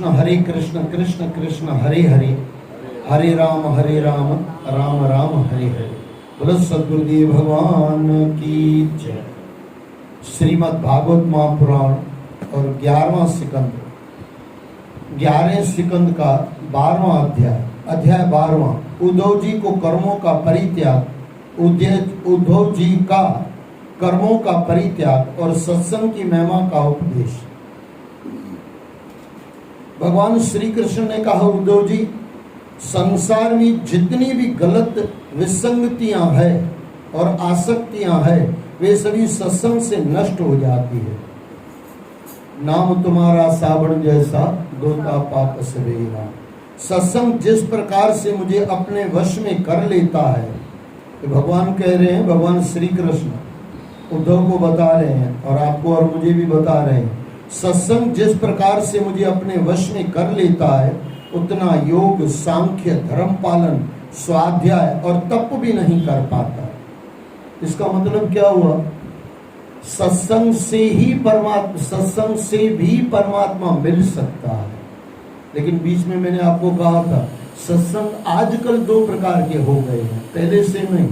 कृष्ण कृष्ण कृष्ण हरे हरे, हरे राम राम राम हरे हरे। बोलो सद्गुरुदेव भगवान की जय। श्रीमद् भागवत महापुराण और 11वां सिकंद, 11वें सिकंद का 12वां अध्याय 12वां, उद्धव जी को कर्मों का परित्याग, उद्धव जी का कर्मों का परित्याग और सत्संग की महिमा का उपदेश। भगवान श्री कृष्ण ने कहा, उद्धव जी, संसार में जितनी भी गलत विसंगतियां हैं और आसक्तियां हैं, वे सभी सत्संग से नष्ट हो जाती है। नाम तुम्हारा सावन जैसा, धोता पाप सवेरा। सत्संग जिस प्रकार से मुझे अपने वश में कर लेता है, तो भगवान कह रहे हैं, भगवान श्री कृष्ण उद्धव को बता रहे हैं और आपको और मुझे भी बता रहे हैं, सत्संग जिस प्रकार से मुझे अपने वश में कर लेता है, उतना योग, सांख्य, धर्म पालन, स्वाध्याय और तप भी नहीं कर पाता। इसका मतलब क्या हुआ? सत्संग से भी परमात्मा मिल सकता है। लेकिन बीच में मैंने आपको कहा था, सत्संग आजकल 2 प्रकार के हो गए हैं, पहले से नहीं।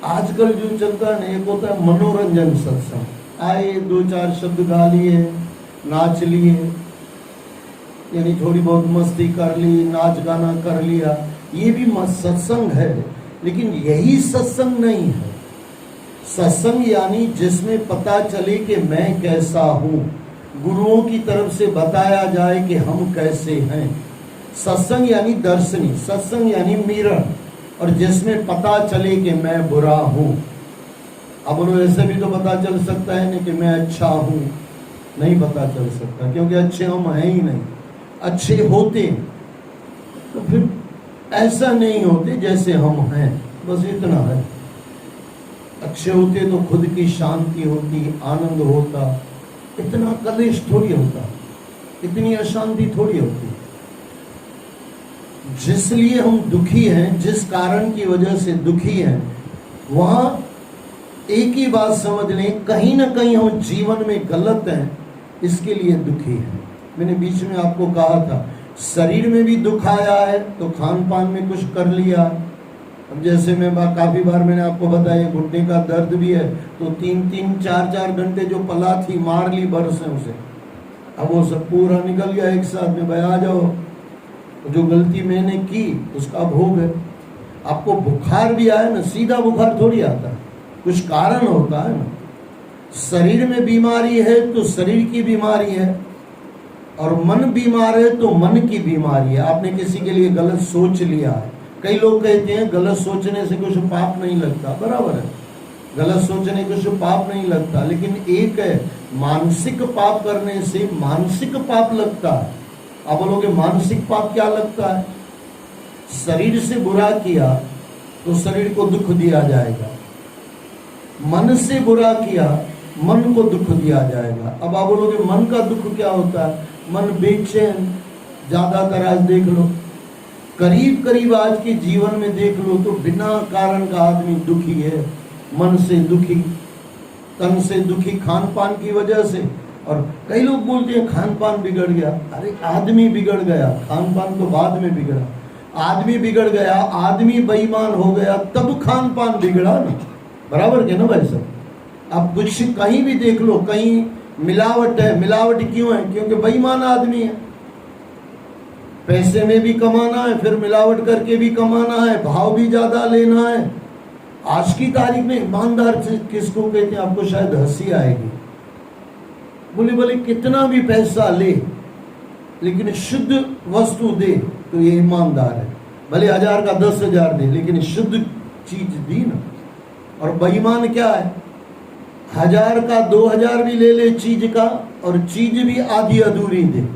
आजकल जो चलता है ना, एक होता है मनोरंजन सत्संग, आए 2-4 शब्द गा लिए, नाच लिए, यानी थोड़ी बहुत मस्ती कर ली, नाच गाना कर लिया, ये भी सत्संग है। लेकिन यही सत्संग नहीं है। सत्संग यानी जिसमें पता चले कि मैं कैसा हूँ, गुरुओं की तरफ से बताया जाए कि हम कैसे हैं। सत्संग यानी दर्शनी, सत्संग यानी मिरर, और जिसमें पता चले कि मैं बुरा हूँ। अब उन्होंने ऐसे भी तो पता चल सकता है ना कि मैं अच्छा हूँ, नहीं पता चल सकता, क्योंकि अच्छे हम हैं ही नहीं। अच्छे होते तो फिर ऐसा नहीं होते जैसे हम हैं, बस इतना है। अच्छे होते तो खुद की शांति होती, आनंद होता, इतना कलेश थोड़ी होता, इतनी अशांति थोड़ी होती। जिसलिए हम दुखी हैं, जिस कारण की वजह से दुखी हैं, वहां एक ही बात समझ लें, कहीं ना कहीं हम जीवन में गलत हैं, इसके लिए दुखी हैं। मैंने बीच में आपको कहा था, शरीर में भी दुख आया है तो खान पान में कुछ कर लिया। अब जैसे मैं काफी बार मैंने आपको बताया, घुटने का दर्द भी है, तो 3-3, 4-4 घंटे जो पला थी, मार ली बरसों से, अब वो सब पूरा निकल गया एक साथ में। भाई आ जाओ, जो गलती मैंने की उसका भोग है। आपको बुखार भी आया ना, सीधा बुखार थोड़ी आता है, कुछ कारण होता है ना। शरीर में बीमारी है तो शरीर की बीमारी है, और मन बीमार है तो मन की बीमारी है। आपने किसी के लिए गलत सोच लिया है। कई लोग कहते हैं गलत सोचने से कुछ पाप नहीं लगता, बराबर है, गलत सोचने कुछ पाप नहीं लगता, लेकिन एक है मानसिक पाप करने से मानसिक पाप लगता है। आप बोलोगे मानसिक पाप क्या लगता है? शरीर से बुरा किया तो शरीर को दुख दिया जाएगा, मन से बुरा किया मन को दुख दिया जाएगा। अब आप बोलोगे मन का दुख क्या होता है? मन बेचैन, ज्यादातर आज देख लो, करीब करीब आज के जीवन में देख लो तो बिना कारण का आदमी दुखी है। मन से दुखी, तन से दुखी, खान पान की वजह से। और कई लोग बोलते हैं खान पान बिगड़ गया। अरे आदमी बिगड़ गया, खान पान तो बाद में बिगड़ा। आदमी बिगड़ गया, आदमी बेईमान हो गया, तब खान पान बिगड़ा ना, बराबर के ना भाई साहब। आप कुछ कहीं भी देख लो, कहीं मिलावट है। मिलावट क्यों है? क्योंकि बेईमान आदमी है। पैसे में भी कमाना है, फिर मिलावट करके भी कमाना है, भाव भी ज्यादा लेना है। आज की तारीख में ईमानदार किसको कहते हैं? आपको शायद हंसी आएगी। बोले कितना भी पैसा ले, लेकिन शुद्ध वस्तु दे तो ये ईमानदार है। भले 1000 का 10,000 दे, लेकिन शुद्ध चीज दी ना। और बेईमान क्या है? 1000 का 2000 भी ले ले चीज का, और चीज भी आधी अधूरी दे,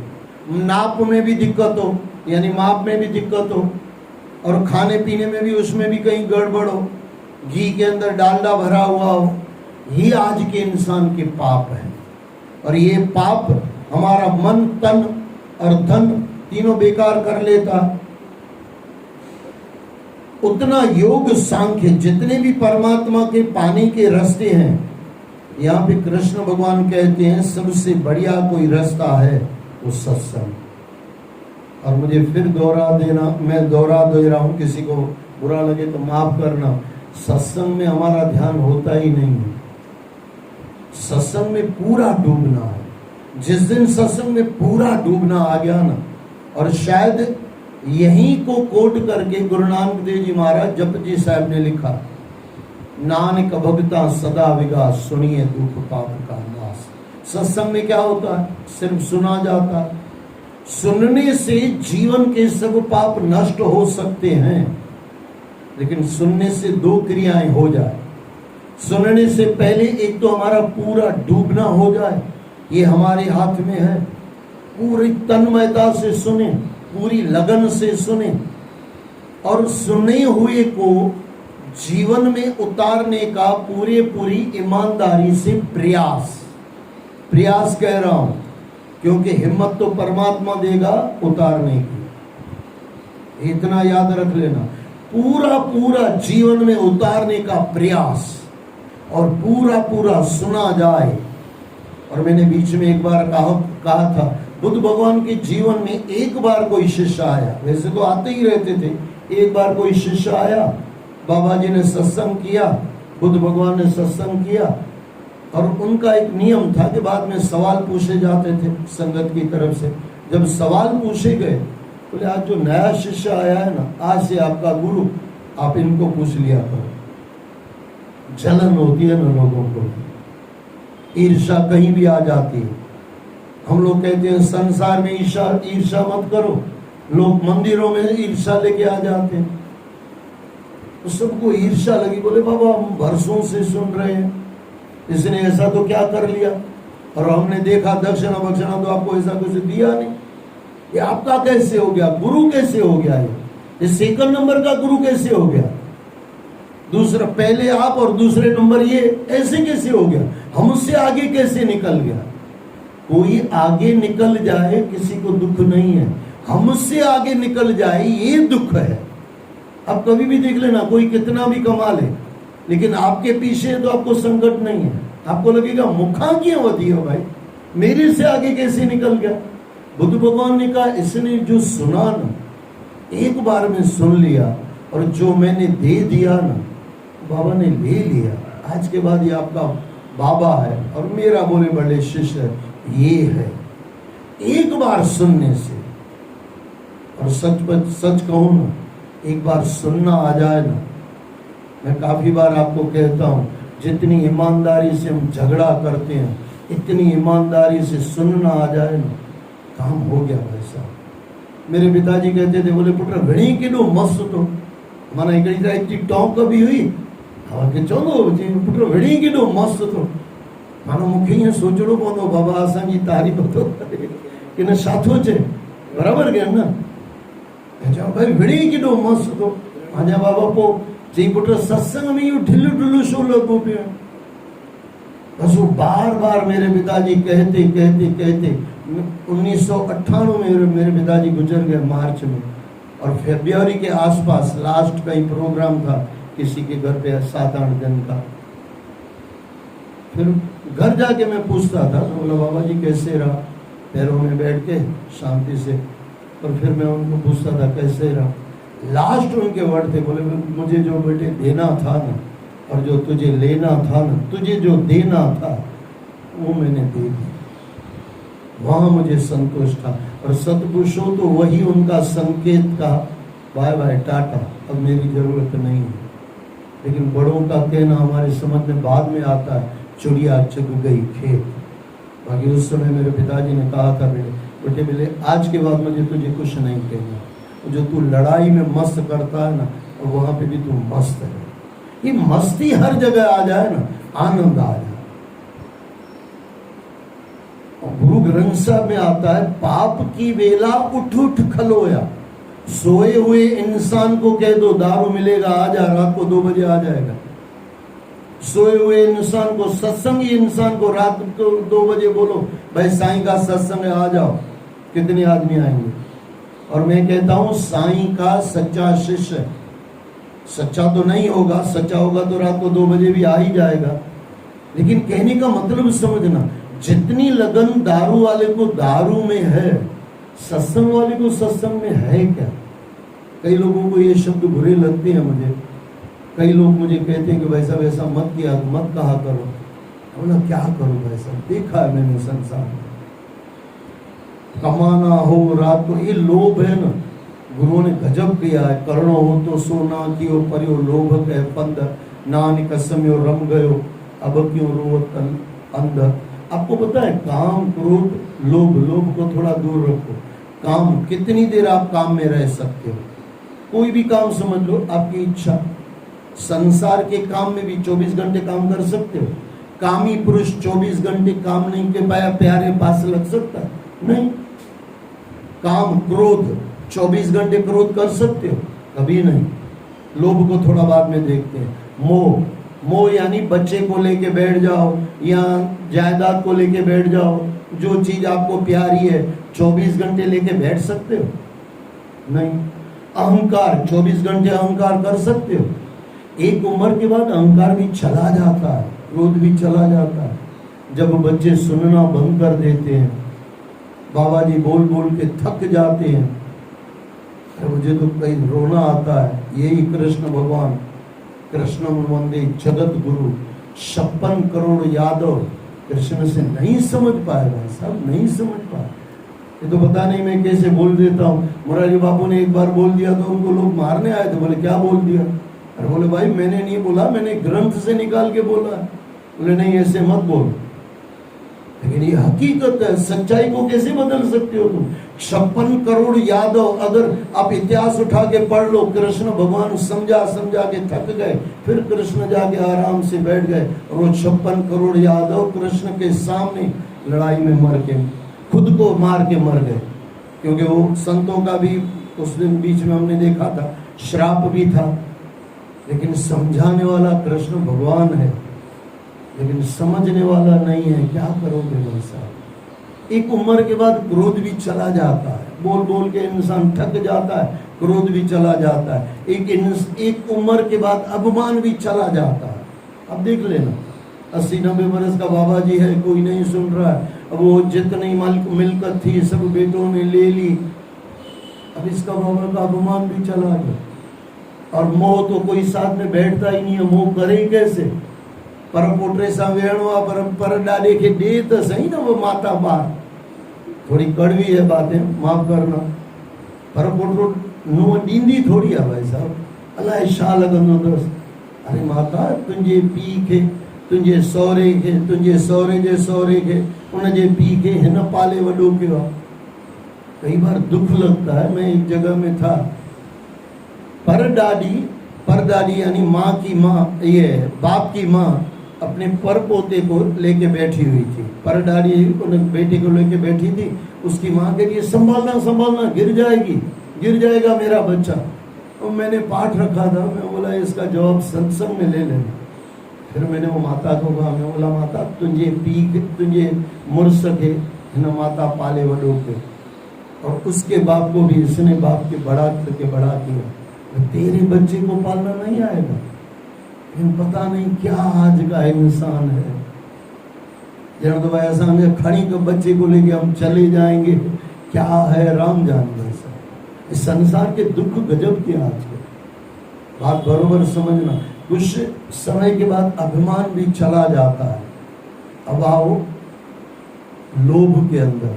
नाप में भी दिक्कत हो, यानी माप में भी दिक्कत हो, और खाने पीने में भी उसमें भी कहीं गड़बड़ हो, घी के अंदर डालडा भरा हुआ हो। ये आज के इंसान के पाप है। और ये पाप हमारा मन, तन और धन तीनों बेकार कर लेता। उतना योग, सांख्य, जितने भी परमात्मा के पाने के रास्ते हैं, यहाँ पे कृष्ण भगवान कहते हैं सबसे बढ़िया कोई रास्ता है वो सत्संग। और मुझे फिर दोहरा देना, मैं दोहरा दे रहा हूँ, किसी को बुरा लगे तो माफ करना, सत्संग में हमारा ध्यान होता ही नहीं है। सत्संग में पूरा डूबना है। जिस दिन सत्संग में पूरा डूबना आ गया ना, और शायद यहीं को कोट करके गुरु नानक देव जी महाराज जपजी साहब ने लिखा, नानक भगता सदा विगास, सुनिए दुख पाप का नाश। सत्संग में क्या होता है? सिर्फ सुना जाता है। सुनने से जीवन के सब पाप नष्ट हो सकते हैं, लेकिन सुनने से दो क्रियाएं हो जाए। सुनने से पहले एक तो हमारा पूरा डूबना हो जाए, ये हमारे हाथ में है। पूरी तन्मयता से सुने, पूरी लगन से सुने, और सुने हुए को जीवन में उतारने का पूरी ईमानदारी से प्रयास कह रहा हूं, क्योंकि हिम्मत तो परमात्मा देगा उतारने की। इतना याद रख लेना, पूरा जीवन में उतारने का प्रयास, और पूरा सुना जाए। और मैंने बीच में एक बार कहा था, बुद्ध भगवान के जीवन में एक बार कोई शिष्य आया, वैसे तो आते ही रहते थे, एक बार कोई शिष्य आया, बाबा जी ने सत्संग किया, बुद्ध भगवान ने सत्संग किया, और उनका एक नियम था कि बाद में सवाल पूछे जाते थे संगत की तरफ से। जब सवाल पूछे गए, बोले आज जो नया शिष्य आया है ना, आज से आपका गुरु, आप इनको पूछ लिया करो। जलन होती है ना लोगों को, ईर्ष्या कहीं भी आ जाती है। हम लोग कहते हैं संसार में ईर्ष्या मत करो, लोग मंदिरों में ईर्ष्या लेके आ जाते हैं। तो सबको ईर्ष्या लगी, बोले बाबा हम बरसों से सुन रहे हैं, इसने ऐसा तो क्या कर लिया, और हमने देखा दक्षिणा बक्षिणा तो आपको ऐसा कुछ दिया नहीं, ये आपका कैसे हो गया, गुरु कैसे हो गया, ये सेकंड नंबर का गुरु कैसे हो गया, दूसरा पहले आप और दूसरे नंबर ये ऐसे कैसे हो गया, हमसे आगे कैसे निकल गया। कोई आगे निकल जाए किसी को दुख नहीं है, हमसे आगे निकल जाए ये दुख है। अब कभी भी देख लेना, कोई कितना भी कमा ले, लेकिन आपके पीछे तो आपको संकट नहीं है, आपको लगेगा मुखा क्यों होती है भाई, मेरे से आगे कैसे निकल गया। बुद्ध भगवान ने कहा इसने जो सुना ना, एक बार में सुन लिया, और जो मैंने दे दिया ना, बाबा ने ले लिया। आज के बाद ये आपका बाबा है और मेरा बोले बड़े शिष्य है, ये है एक बार सुनने से। और सच कहूं ना, एक बार सुनना आ जाए ना, मैं काफी बार आपको कहता हूं, जितनी ईमानदारी से हम झगड़ा करते हैं, इतनी ईमानदारी से सुनना आ जाए ना, काम हो गया वैसा। मेरे पिताजी कहते थे, बोले पुत्र घणी केडो मस्त तो माना एक टॉक कभी हुई के चलो पुत्र घणी केडो मस्त तो मानो मूंखे ईअं सोचणो पवंदो बाबा असांजी तारीफ़ थो करे कि न छा थो चए, बराबरि कयो न। चयो भाई घणी केॾो मस्त थो, मुंहिंजा बाबा पोइ चई पुट सत्संग में इहो ढिल्लो ढिल्लो छो लॻो पियो। बस वो बार मेरे पिताजी कहते 1998 में मेरे पिताजी गुजर गए मार्च में, और फरवरी के आसपास लास्ट का ही प्रोग्राम था किसी के घर पे 7-8 दिन का। फिर घर जाके मैं पूछता था, तो बोला बाबा जी कैसे रहा, पैरों में बैठ के शांति से, और फिर मैं उनको पूछता था कैसे रहा। लास्ट उनके वर्ड थे, बोले मुझे जो बेटे देना था ना, और जो तुझे लेना था ना, तुझे जो देना था वो मैंने दे दिया, वहां मुझे संतोष था। और सतपुरुषों तो वही उनका संकेत का बाय बाय टाटा, अब मेरी जरूरत नहीं है। लेकिन बड़ों का कहना हमारे समझ में बाद में आता है, चिड़िया चुग गई खेत। बाकी उस समय मेरे पिताजी ने कहा था, बेटे बेटे आज के बाद मुझे तुझे कुछ नहीं कहना, जो तू लड़ाई में मस्त करता है ना, और वहां पे भी तू मस्त है। ये मस्ती हर जगह आ जाए ना, आनंद आ जाए। गुरु ग्रंथ साहब में आता है, पाप की वेला उठ उठ खलोया, सोए हुए इंसान को कह दो दारू मिलेगा, आ जा, रात को 2 बजे आ जाएगा। सोए हुए इंसान को, सत्संगी इंसान को रात को 2 बजे बोलो भाई साईं का सत्संग है, आ जाओ, कितने आदमी आएंगे। और मैं कहता हूं साईं का सच्चा शिष्य, सच्चा तो नहीं होगा, सच्चा होगा तो रात को 2 बजे भी आ ही जाएगा। लेकिन कहने का मतलब समझना, जितनी लगन दारू वाले को दारू में है, सत्संग वाले को सत्संग में है क्या? कई लोगों को ये शब्द बुरे लगते हैं मुझे। कई लोग मुझे कहते हैं कि भाई साहब ऐसा मत किया, मत कहा करो। बोला क्या करूं भाई साहब, देखा है मैंने संसार में, कमाना हो रात को, ये लोभ है ना, गुरुओं ने गजब किया है। करणो हो तो सोना कियो परियो लोभ कह पंद, नान कसम्यो रम गयो अब क्यों रोवत अंध। आपको पता है काम क्रोध लोभ, लोभ को थोड़ा दूर रखो। काम, कितनी देर आप काम में रह सकते हो? कोई भी काम समझ लो, आपकी इच्छा। संसार के काम में भी 24 घंटे काम कर सकते हो। कामी पुरुष 24 घंटे काम नहीं कर पाया, प्यारे पास लग सकता है? नहीं। काम क्रोध 24 घंटे क्रोध कर सकते हो? कभी नहीं। लोभ को थोड़ा बाद में देखते हैं। मोह, मोह यानी बच्चे को लेके बैठ जाओ या जायदाद को लेके बैठ जाओ। जो चीज आपको प्यारी है 24 घंटे लेके बैठ सकते हो? नहीं। अहंकार 24 घंटे अहंकार कर सकते हो? एक उम्र के बाद अहंकार भी चला जाता है, क्रोध भी चला जाता है। जब बच्चे सुनना बंद कर देते हैं, बाबा जी बोल बोल के थक जाते हैं, मुझे तो कहीं रोना आता है। यही कृष्ण भगवान, कृष्ण वंदे जगत गुरु, 56 करोड़ यादव कृष्ण से नहीं समझ पाए भाई साहब, नहीं समझ पाए। ये तो पता नहीं मैं कैसे बोल देता हूँ। मुरारी बाबू ने एक बार बोल दिया तो उनको लोग मारने आए थे, बोले क्या बोल दिया? अरे बोले भाई मैंने नहीं बोला, मैंने ग्रंथ से निकाल के बोला। बोले नहीं ऐसे मत बोल। लेकिन ये हकीकत है, सच्चाई को कैसे बदल सकते हो तुम? 56 करोड़ यादव, अगर आप इतिहास उठा के पढ़ लो, कृष्ण भगवान समझा समझा के थक गए, फिर कृष्ण जाके आराम से बैठ गए और वो 56 करोड़ यादव कृष्ण के सामने लड़ाई में मर के, खुद को मार के मर गए। क्योंकि वो संतों का भी उस दिन बीच में हमने देखा था, श्राप भी था। लेकिन समझाने वाला कृष्ण भगवान है, लेकिन समझने वाला नहीं है। क्या करोगे भाई साहब? एक उम्र के बाद क्रोध भी चला जाता है, बोल बोल के इंसान थक जाता है, क्रोध भी चला जाता है। एक उम्र के बाद अभिमान भी चला जाता है। अब देख लेना, 80-90 वर्ष का बाबा जी है, कोई नहीं सुन रहा है। अब वो जितनी मिलकत थी सब बेटों ने ले ली, अब इसका बाबा का अभिमान भी चला गया। और मोह तो कोई साथ में बैठता ही नहीं है, मोह करे कैसे? पर पोटरे सा वेणवा पर डाले के दे तो सही ना वो माता बात। थोड़ी कड़वी है बातें, माफ करना। पर पोटरो नो डींदी थोड़ी है भाई साहब, अल्लाह शाह लगन दस। अरे माता तुझे पी के, तुझे सौरे के, तुझे सौरे जे सौरे के, उनजे पी के हिन पाले वडो कयो। कई बार दुख लगता है। मैं एक जगह में था, परदादी यानी माँ की माँ, ये बाप की माँ अपने पर पोते को लेके बैठी हुई थी। परदादी बेटी को लेके बैठी थी। उसकी माँ के लिए संभालना संभालना, गिर जाएगा मेरा बच्चा। तो मैंने पाठ रखा था, मैं बोला इसका जवाब सत्संग में ले लेना। फिर मैंने वो माता को कहा, मैं बोला माता तुझे पी तुझे मुर सके न माता पाले वडो के। और उसके बाप को भी इसने बाप के बड़ा करके बड़ा किया। तेरे बच्चे को पालना नहीं आएगा। लेकिन पता नहीं क्या आज का इंसान है। जरा तो भाई ऐसा समझे खड़ी के बच्चे को लेके हम चले जाएंगे, क्या है राम जान। वैसा इस संसार के दुख गजब के आज के, बात बरोबर समझना। कुछ समय के बाद अभिमान भी चला जाता है। अब आओ लोभ के अंदर।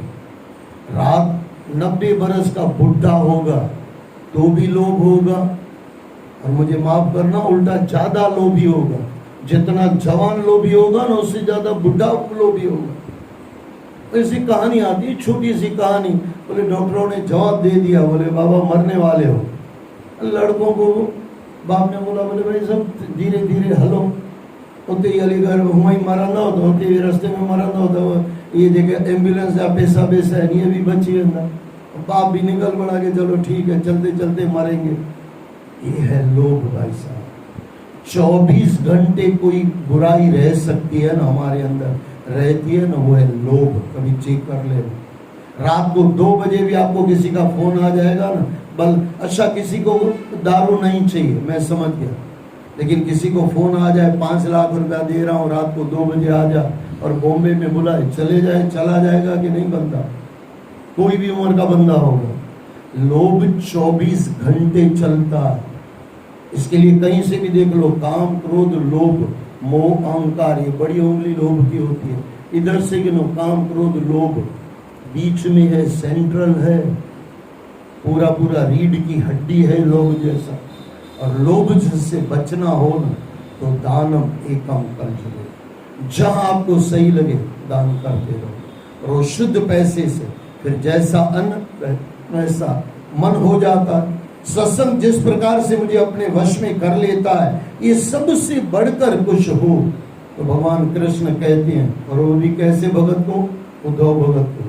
रात 90 बरस का बुढ़ा होगा तो भी लोभ होगा, और मुझे माफ करना उल्टा ज्यादा लोभी होगा। जितना जवान लोभी होगा ना, उससे ज्यादा बुढ़ा लोभी होगा। ऐसी कहानी आती है, छोटी सी कहानी। बोले डॉक्टरों ने जवाब दे दिया, बोले बाबा मरने वाले हो। लड़कों को बाप ने बोला, बोले भाई सब धीरे धीरे हलो, उते ही अलीगढ़ हुआ ही मरंदा हो तो उते रास्ते में मरंदा हो तो ये जगह एम्बुलेंस या पैसा है ये भी बची है। बाप भी निकल पड़ा के चलो ठीक है, चलते चलते मरेंगे। ये है लोभ भाई साहब। 24 घंटे कोई बुराई रह सकती है ना हमारे अंदर, रहती है ना, वो है लोभ। कभी चेक कर ले। रात को 2 बजे भी आपको किसी का फोन आ जाएगा ना, अच्छा किसी को दारू नहीं चाहिए, मैं समझ गया, लेकिन किसी को फोन आ जाए 5 लाख रुपया दे रहा हूँ, रात को 2 बजे आ जा, और बॉम्बे में बुलाए चले जाए, चला जाएगा कि नहीं बनता? कोई भी उम्र का बंदा होगा, लोभ 24 घंटे चलता है। इसके लिए कहीं से भी देख लो, काम, क्रोध, लोभ, मोह, अहंकार, ये बड़ी उंगली लोभ की होती है। इधर से गिनो, काम, क्रोध, लोभ बीच में है, सेंट्रल है, पूरा पूरा रीढ़ की हड्डी है लोभ जैसा। और लोभ से बचना हो ना तो दानम एकम कल्चर, जहां आपको सही लगे दान करते रहो, और वो शुद्ध पैसे से फिर जैसा अन्न वैसा मन हो जाता है। सत्संग जिस प्रकार से मुझे अपने वश में कर लेता है, ये सबसे बढ़कर कुछ हो तो भगवान कृष्ण कहते हैं, और वो भी कैसे भगत को? उद्धव भगत को।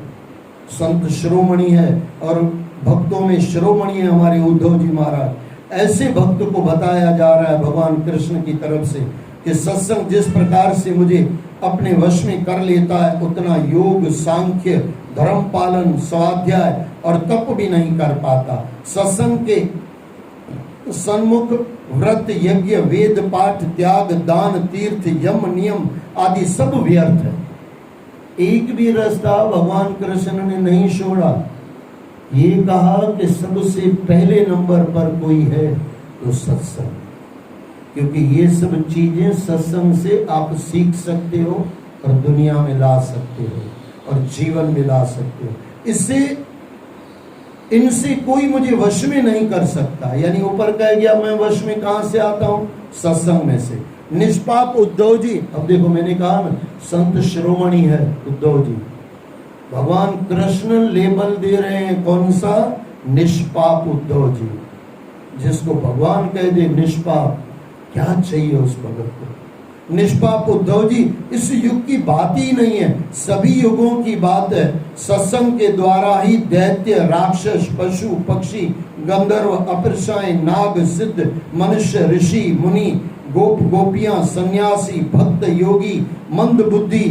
संत शिरोमणि है और भक्तों में शिरोमणि है हमारे उद्धव जी महाराज। ऐसे भक्त को बताया जा रहा है भगवान कृष्ण की तरफ से कि सत्संग जिस प्रकार से मुझे अपने वश में कर लेता है, उतना योग, सांख्य, धर्म पालन, स्वाध्याय और तप भी नहीं कर पाता। सत्संग के सन्मुख व्रत, यज्ञ, वेद पाठ, त्याग, दान, तीर्थ, यम, नियम आदि सब व्यर्थ है। एक भी रास्ता भगवान कृष्ण ने नहीं छोड़ा। ये कहा कि सबसे पहले नंबर पर कोई है तो सत्संग, क्योंकि ये सब चीजें सत्संग से आप सीख सकते हो और दुनिया में ला सकते हो और जीवन में ला सकते हो। इससे इनसे कोई मुझे वश में नहीं कर सकता। यानी ऊपर कह गया, मैं वश में कहां से आता हूं? सत्संग में से। निष्पाप उद्धव जी, अब देखो मैंने कहा ना संत शिरोमणि है उद्धव जी, भगवान कृष्ण लेबल दे रहे हैं कौन सा? निष्पाप उद्धव जी। जिसको भगवान कह दे निष्पाप, क्या चाहिए उस भगत को? निष्पाप उद्धव जी, इस युग की बात ही नहीं है, सभी युगों की बात है। सत्संग के द्वारा ही दैत्य, राक्षस, पशु, पक्षी, गंधर्व, अप्सराएं, नाग, सिद्ध, मनुष्य, ऋषि, मुनि, गोप, गोपियां, सन्यासी, भक्त, योगी, मंद बुद्धि,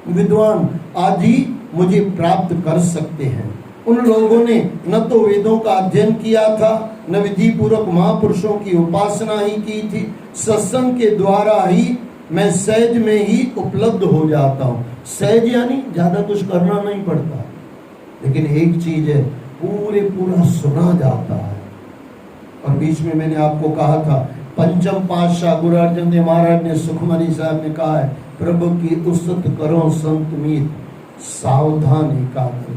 विद्वान आदि मुझे प्राप्त कर सकते हैं। उन लोगों ने न तो वेदों का अध्ययन किया था, न विधि पूर्वक महापुरुषों की उपासना ही की थी। सत्संग के द्वारा ही मैं सहज में ही उपलब्ध हो जाता हूँ। सहज यानी ज्यादा कुछ करना नहीं पड़ता, लेकिन एक चीज है, पूरा सुना जाता है। और बीच में मैंने आपको कहा था, पंचम पातशाह गुरु अर्जन देव महाराज ने, सुखमनी साहब ने कहा है, प्रभु की उस्तत करो संत मीत, सावधान एकाग्र।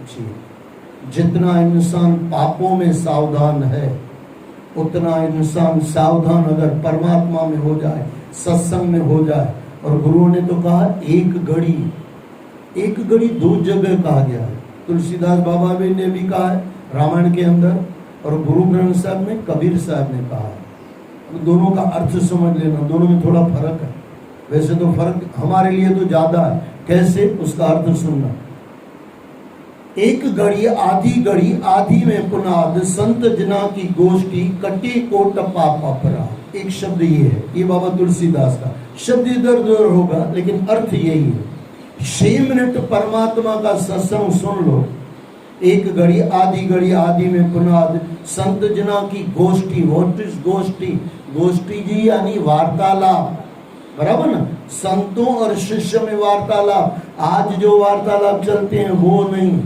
जितना इंसान पापों में सावधान है, उतना इंसान सावधान अगर परमात्मा में हो जाए, सत्संग में हो जाए। और गुरुओं ने तो कहा एक घड़ी दो जगह कहा गया है। तुलसीदास बाबा ने भी कहा है रामायण के अंदर, और गुरु ग्रंथ साहब में, कबीर साहब ने कहा है। दोनों का अर्थ समझ लेना, दोनों में थोड़ा फर्क है। वैसे तो फर्क हमारे लिए तो ज्यादा है, कैसे? उसका अर्थ सुनना। एक घड़ी आधी में पुनाद, संत जना की गोष्ठी, कटे कोट पाप अपराध। एक शब्द ये है, ये बाबा तुलसीदास का शब्द इधर उधर होगा, लेकिन अर्थ यही है। 6 मिनट परमात्मा का सत्संग सुन लो। एक घड़ी आधी में पुनाद, संत जना की गोष्ठी। व्हाट इज गोष्ठी? गोष्ठी जी यानी वार्तालाप, बराबर ना? संतों और शिष्य में वार्तालाप। आज जो वार्तालाप चलते हैं वो नहीं।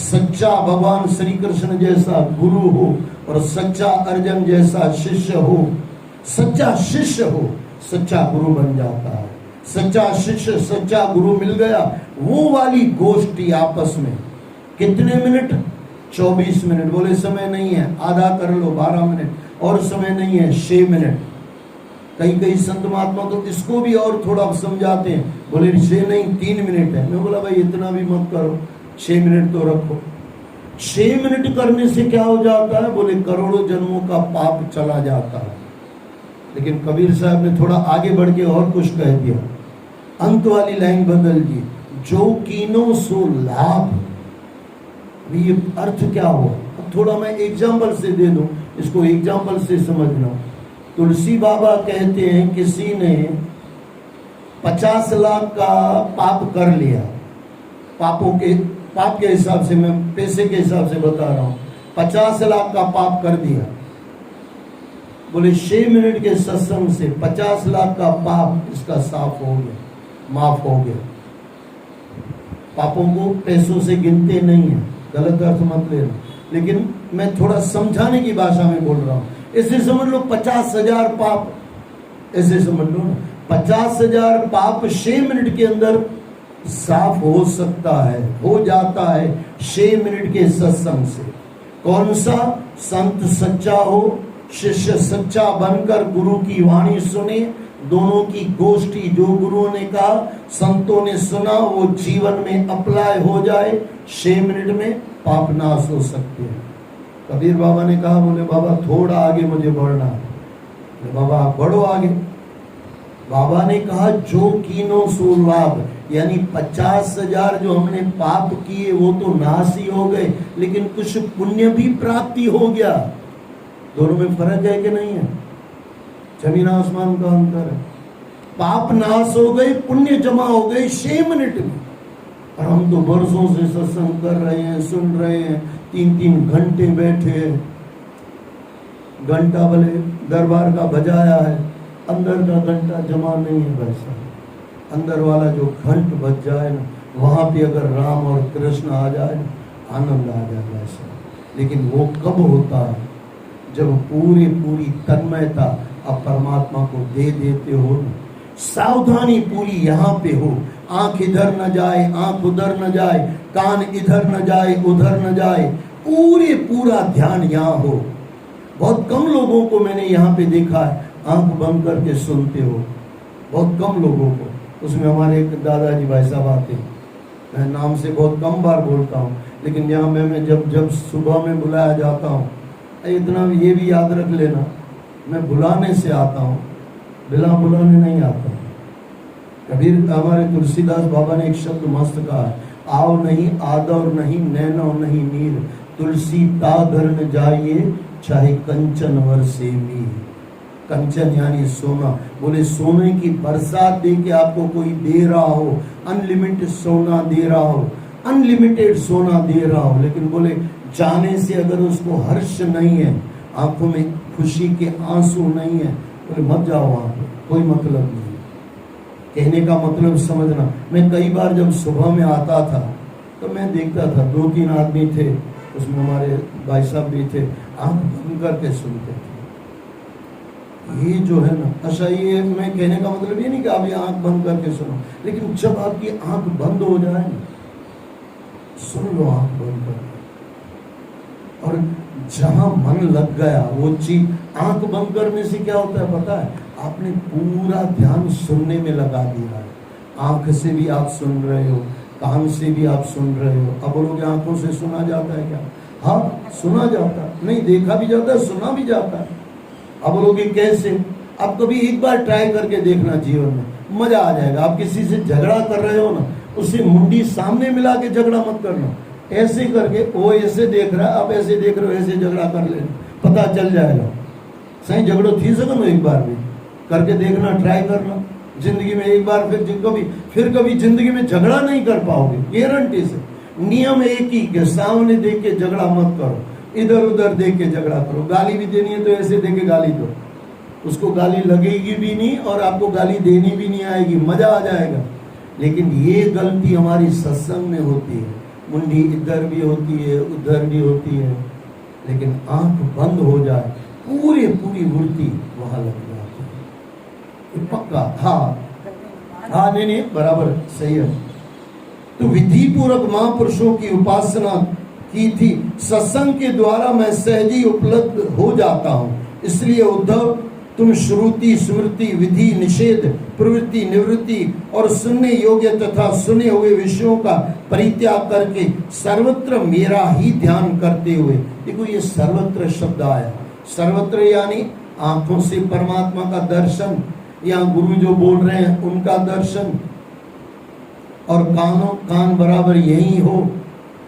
सच्चा भगवान श्री कृष्ण जैसा गुरु हो और सच्चा अर्जुन जैसा शिष्य हो, सच्चा शिष्य हो, सच्चा गुरु बन जाता है। सच्चा शिष्य, सच्चा गुरु मिल गया, वो वाली गोष्ठी आपस में। कितने मिनट? 24 मिनट। बोले समय नहीं है, आधा कर लो, 12 मिनट। और समय नहीं है, 6 मिनट। कई संत महात्मा तो इसको भी और थोड़ा समझाते हैं, बोले 6 नहीं 3 मिनट है। मैं बोला भाई इतना भी मत करो, 6 मिनट तो रखो। 6 मिनट करने से क्या हो जाता है? बोले करोड़ों जन्मों का पाप चला जाता है। लेकिन कबीर साहब ने थोड़ा आगे बढ़ के और कुछ कह दिया, अंत वाली लाइन बदल दी, जो कीनो सो लाभ। ये अर्थ क्या हुआ? अब थोड़ा मैं एग्जाम्पल से दे दूं, इसको एग्जाम्पल से समझना। तुलसी बाबा कहते हैं किसी ने 50 लाख का पाप कर लिया, पाप के हिसाब से, मैं पैसे के हिसाब से बता रहा हूं, 50 लाख का पाप कर दिया। बोले 6 मिनट के सत्संग से 50 लाख का पाप इसका साफ हो गया, माफ हो गया। पापों को पैसों से गिनते नहीं है, गलत अर्थ मत लेना, लेकिन मैं थोड़ा समझाने की भाषा में बोल रहा हूँ। ऐसे समझ लो 50,000 पाप, ऐसे समझ लो ना 50,000 पाप 6 मिनट के अंदर साफ हो सकता है, हो जाता है 6 मिनट के सत्संग से। कौन सा संत सच्चा हो, शिष्य सच्चा बनकर गुरु की वाणी सुने, दोनों की गोष्ठी जो गुरुओं ने कहा, संतों ने सुना, वो जीवन में अप्लाई हो जाए, 6 मिनट में पाप नाश हो सकते हैं। कबीर बाबा ने कहा, बोले बाबा थोड़ा आगे मुझे बढ़ना है। बोले बाबा आप बढ़ो आगे। बाबा ने कहा जो कीनो सो लाभ, यानी 50,000 जो हमने पाप किए वो तो नाश ही हो गए, लेकिन कुछ पुण्य भी प्राप्ति हो गया। दोनों में फर्क है कि नहीं है? जमीन आसमान का अंतर है। पाप नाश हो गए, पुण्य जमा हो गए 6 मिनट में। और हम तो वर्षों से सत्संग कर रहे हैं, सुन रहे हैं, 3-3 घंटे बैठे हैं, घंटा भले दरबार का बजाया है, अंदर का घंटा जमा नहीं है। वैसा अंदर वाला जो घंट बज जाए ना, वहां पे अगर राम और कृष्ण आ जाए ना, आनंद आ जाए वैसा। लेकिन वो कब होता है? जब पूरी तन्मयता आप परमात्मा को दे देते हो ना। सावधानी पूरी यहाँ पे हो, आंख इधर न जाए, आंख उधर न जाए, कान इधर न जाए, उधर न जाए, पूरा ध्यान यहाँ हो। बहुत कम लोगों को मैंने यहाँ पे देखा है आंख बंद करके सुनते हो, बहुत कम लोगों को। उसमें हमारे एक दादाजी भाई साहब आते, मैं नाम से बहुत कम बार बोलता हूँ, लेकिन यहाँ मैं जब सुबह में बुलाया जाता हूँ, इतना ये भी याद रख लेना, मैं बुलाने से आता हूँ, बिना बुलाने नहीं आता। कबीर हमारे तुलसीदास बाबा ने एक शब्द मस्त कहा है, आव नहीं आदर नहीं नैनो नहीं नीर, तुलसी ताधर न जाइए चाहे कंचन वर से मीर। कंचन यानी सोना। बोले सोने की बरसात दे के आपको कोई दे रहा हो, अनलिमिटेड सोना दे रहा हो, अनलिमिटेड सोना दे रहा हो, लेकिन बोले जाने से अगर उसको हर्ष नहीं है, आंखों में खुशी के आंसू नहीं है, बोले मत जाओ वहां पे, कोई मतलब नहीं। कहने का मतलब समझना। मैं कई बार जब सुबह में आता था तो मैं देखता था 2-3 आदमी थे, उसमें हमारे भाई साहब भी थे, आंख बंद करके सुनते थे। ये जो है ना, अच्छा ये मैं कहने का मतलब ये नहीं कि आप ये आंख बंद करके सुनो, लेकिन जब आपकी आंख बंद हो जाए ना, सुन लो आंख बंद करके, और जहां मन लग गया वो चीज। आंख बंद करने से क्या होता है पता है? आपने पूरा ध्यान सुनने में लगा दिया है। आंख से भी आप सुन रहे हो, कान से भी आप सुन रहे हो। अब बोलोगे आंखों से सुना जाता है क्या? हाँ सुना जाता है, नहीं देखा भी जाता है, सुना भी जाता है। अब बोलोगे कैसे? आप कभी एक बार ट्राई करके देखना, जीवन में मजा आ जाएगा। आप किसी से झगड़ा कर रहे हो ना, उससे मुंडी सामने मिला के झगड़ा मत करना, ऐसे करके, वो ऐसे देख रहा है, आप ऐसे देख रहे हो, ऐसे झगड़ा कर लेना, पता चल जाएगा। सही झगड़ो थी सको एक बार भी करके देखना, ट्राई करना जिंदगी में एक बार, फिर कभी जिंदगी में झगड़ा नहीं कर पाओगे, गारंटी से। नियम एक ही के सामने देख के झगड़ा मत करो, इधर उधर देख के झगड़ा करो। गाली भी देनी है तो ऐसे देख के गाली दो, उसको गाली लगेगी भी नहीं और आपको गाली देनी भी नहीं आएगी, मजा आ जाएगा। लेकिन ये गलती हमारी सत्संग में होती है, मुंडी इधर भी होती है, उधर भी होती है, लेकिन आंख बंद हो जाए, पूरी मूर्ति वहां लग जाती है। पक्का हाँ नहीं बराबर सही है। तो विधि पूर्वक महापुरुषों की उपासना की थी, सत्संग के द्वारा मैं सहजी उपलब्ध हो जाता हूँ। इसलिए उद्धव तुम श्रुति स्मृति विधि निषेध प्रवृत्ति निवृत्ति और सुनने योग्य तथा सुने हुए विषयों का परित्याग करके सर्वत्र मेरा ही ध्यान करते हुए, देखो ये सर्वत्र शब्द आया, सर्वत्र यानी आंखों से परमात्मा का दर्शन, या गुरु जो बोल रहे हैं उनका दर्शन, और कान बराबर यही हो,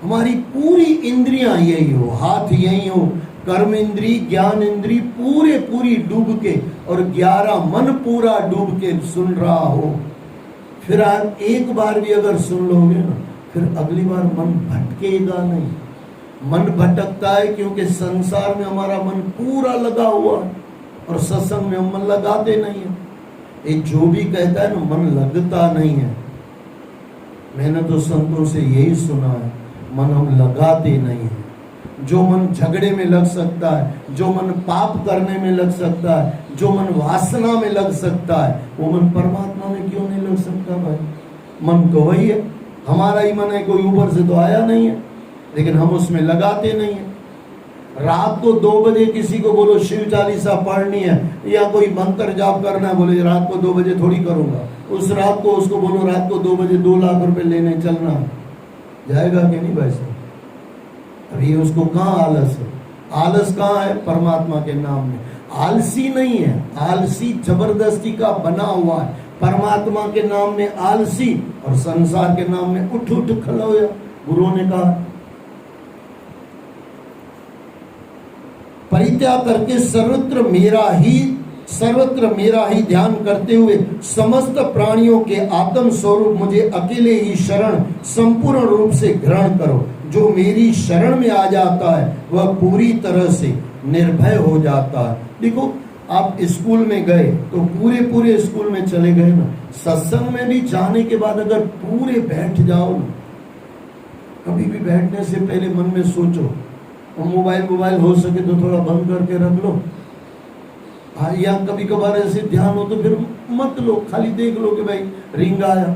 हमारी पूरी इंद्रियां यही हो, हाथ यही हो, कर्म इंद्री ज्ञान इंद्री पूरी डूब के, और 11 मन पूरा डूब के सुन रहा हो। फिर आप एक बार भी अगर सुन लोगे ना, फिर अगली बार मन भटकेगा नहीं। मन भटकता है क्योंकि संसार में हमारा मन पूरा लगा हुआ है, और सत्संग में हम मन लगाते नहीं है। ये जो भी कहता है ना मन लगता नहीं है। मैंने तो संतों से यही सुना है, मन हम लगाते नहीं हैं। जो मन झगड़े में लग सकता है, जो मन पाप करने में लग सकता है, जो मन वासना में लग सकता है, वो मन परमात्मा में क्यों नहीं लग सकता भाई? मन तो वही है, हमारा ही मन है, कोई ऊपर से तो आया नहीं है, लेकिन हम उसमें लगाते नहीं है। रात को 2 बजे किसी को बोलो शिव चालीसा पढ़नी है या कोई मंत्र जाप करना है, बोले रात को 2 बजे थोड़ी करूंगा। उस रात को उसको बोलो रात को 2 बजे 2 लाख रुपए लेने चलना, जाएगा कि नहीं भाई साहब? अभी उसको कहाँ आलस है? आलस कहाँ है? परमात्मा के नाम में। आलसी नहीं है, आलसी जबरदस्ती का बना हुआ है। परमात्मा के नाम में आलसी और संसार के नाम में उठ उठ खड़ा हो। गुरुओं ने कहा परित्याग करके सर्वत्र मेरा ही ध्यान करते हुए समस्त प्राणियों के आत्म स्वरूप मुझे अकेले ही शरण संपूर्ण रूप से ग्रहण करो। जो मेरी शरण में आ जाता है वह पूरी तरह से निर्भय हो जाता है। देखो आप स्कूल में गए तो पूरे स्कूल में चले गए ना, सत्संग में भी जाने के बाद अगर पूरे बैठ जाओ ना, कभी भी बैठने से पहले मन में सोचो, और मोबाइल हो सके तो थोड़ा बंद करके रख लो, या कभी कभार ऐसे ध्यान हो तो फिर मत लो, खाली देख लो कि भाई रिंग आया।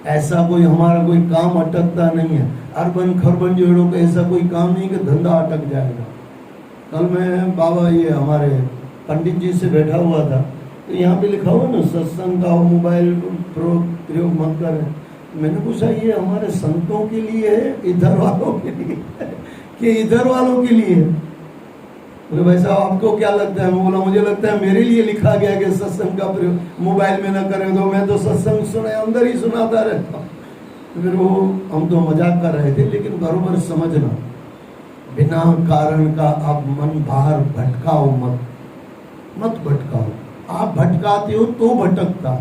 ऐसा कोई हमारा कोई काम अटकता नहीं है। अर्बन खरबन जोड़ों का ऐसा कोई काम नहीं कि धंधा अटक जाएगा। कल मैं बाबा ये हमारे पंडित जी से बैठा हुआ था, तो यहाँ पे लिखा हुआ ना सत्संग का मोबाइल प्रयोग मत करें। मैंने पूछा ये हमारे संतों के लिए है इधर वालों के लिए कि इधर वालों के लिए? बोले भाई साहब आपको क्या लगता है? मैं बोला मुझे लगता है मेरे लिए लिखा गया कि सत्संग का प्रयोग मोबाइल में न करें। तो मैं तो सत्संग सुने अंदर ही सुनाता रहता हूँ। फिर वो हम तो मजाक कर रहे थे, लेकिन बरोबर समझना बिना कारण का आप मन बाहर भटकाओ मत भटकाओ। आप भटकाते हो तो भटकता,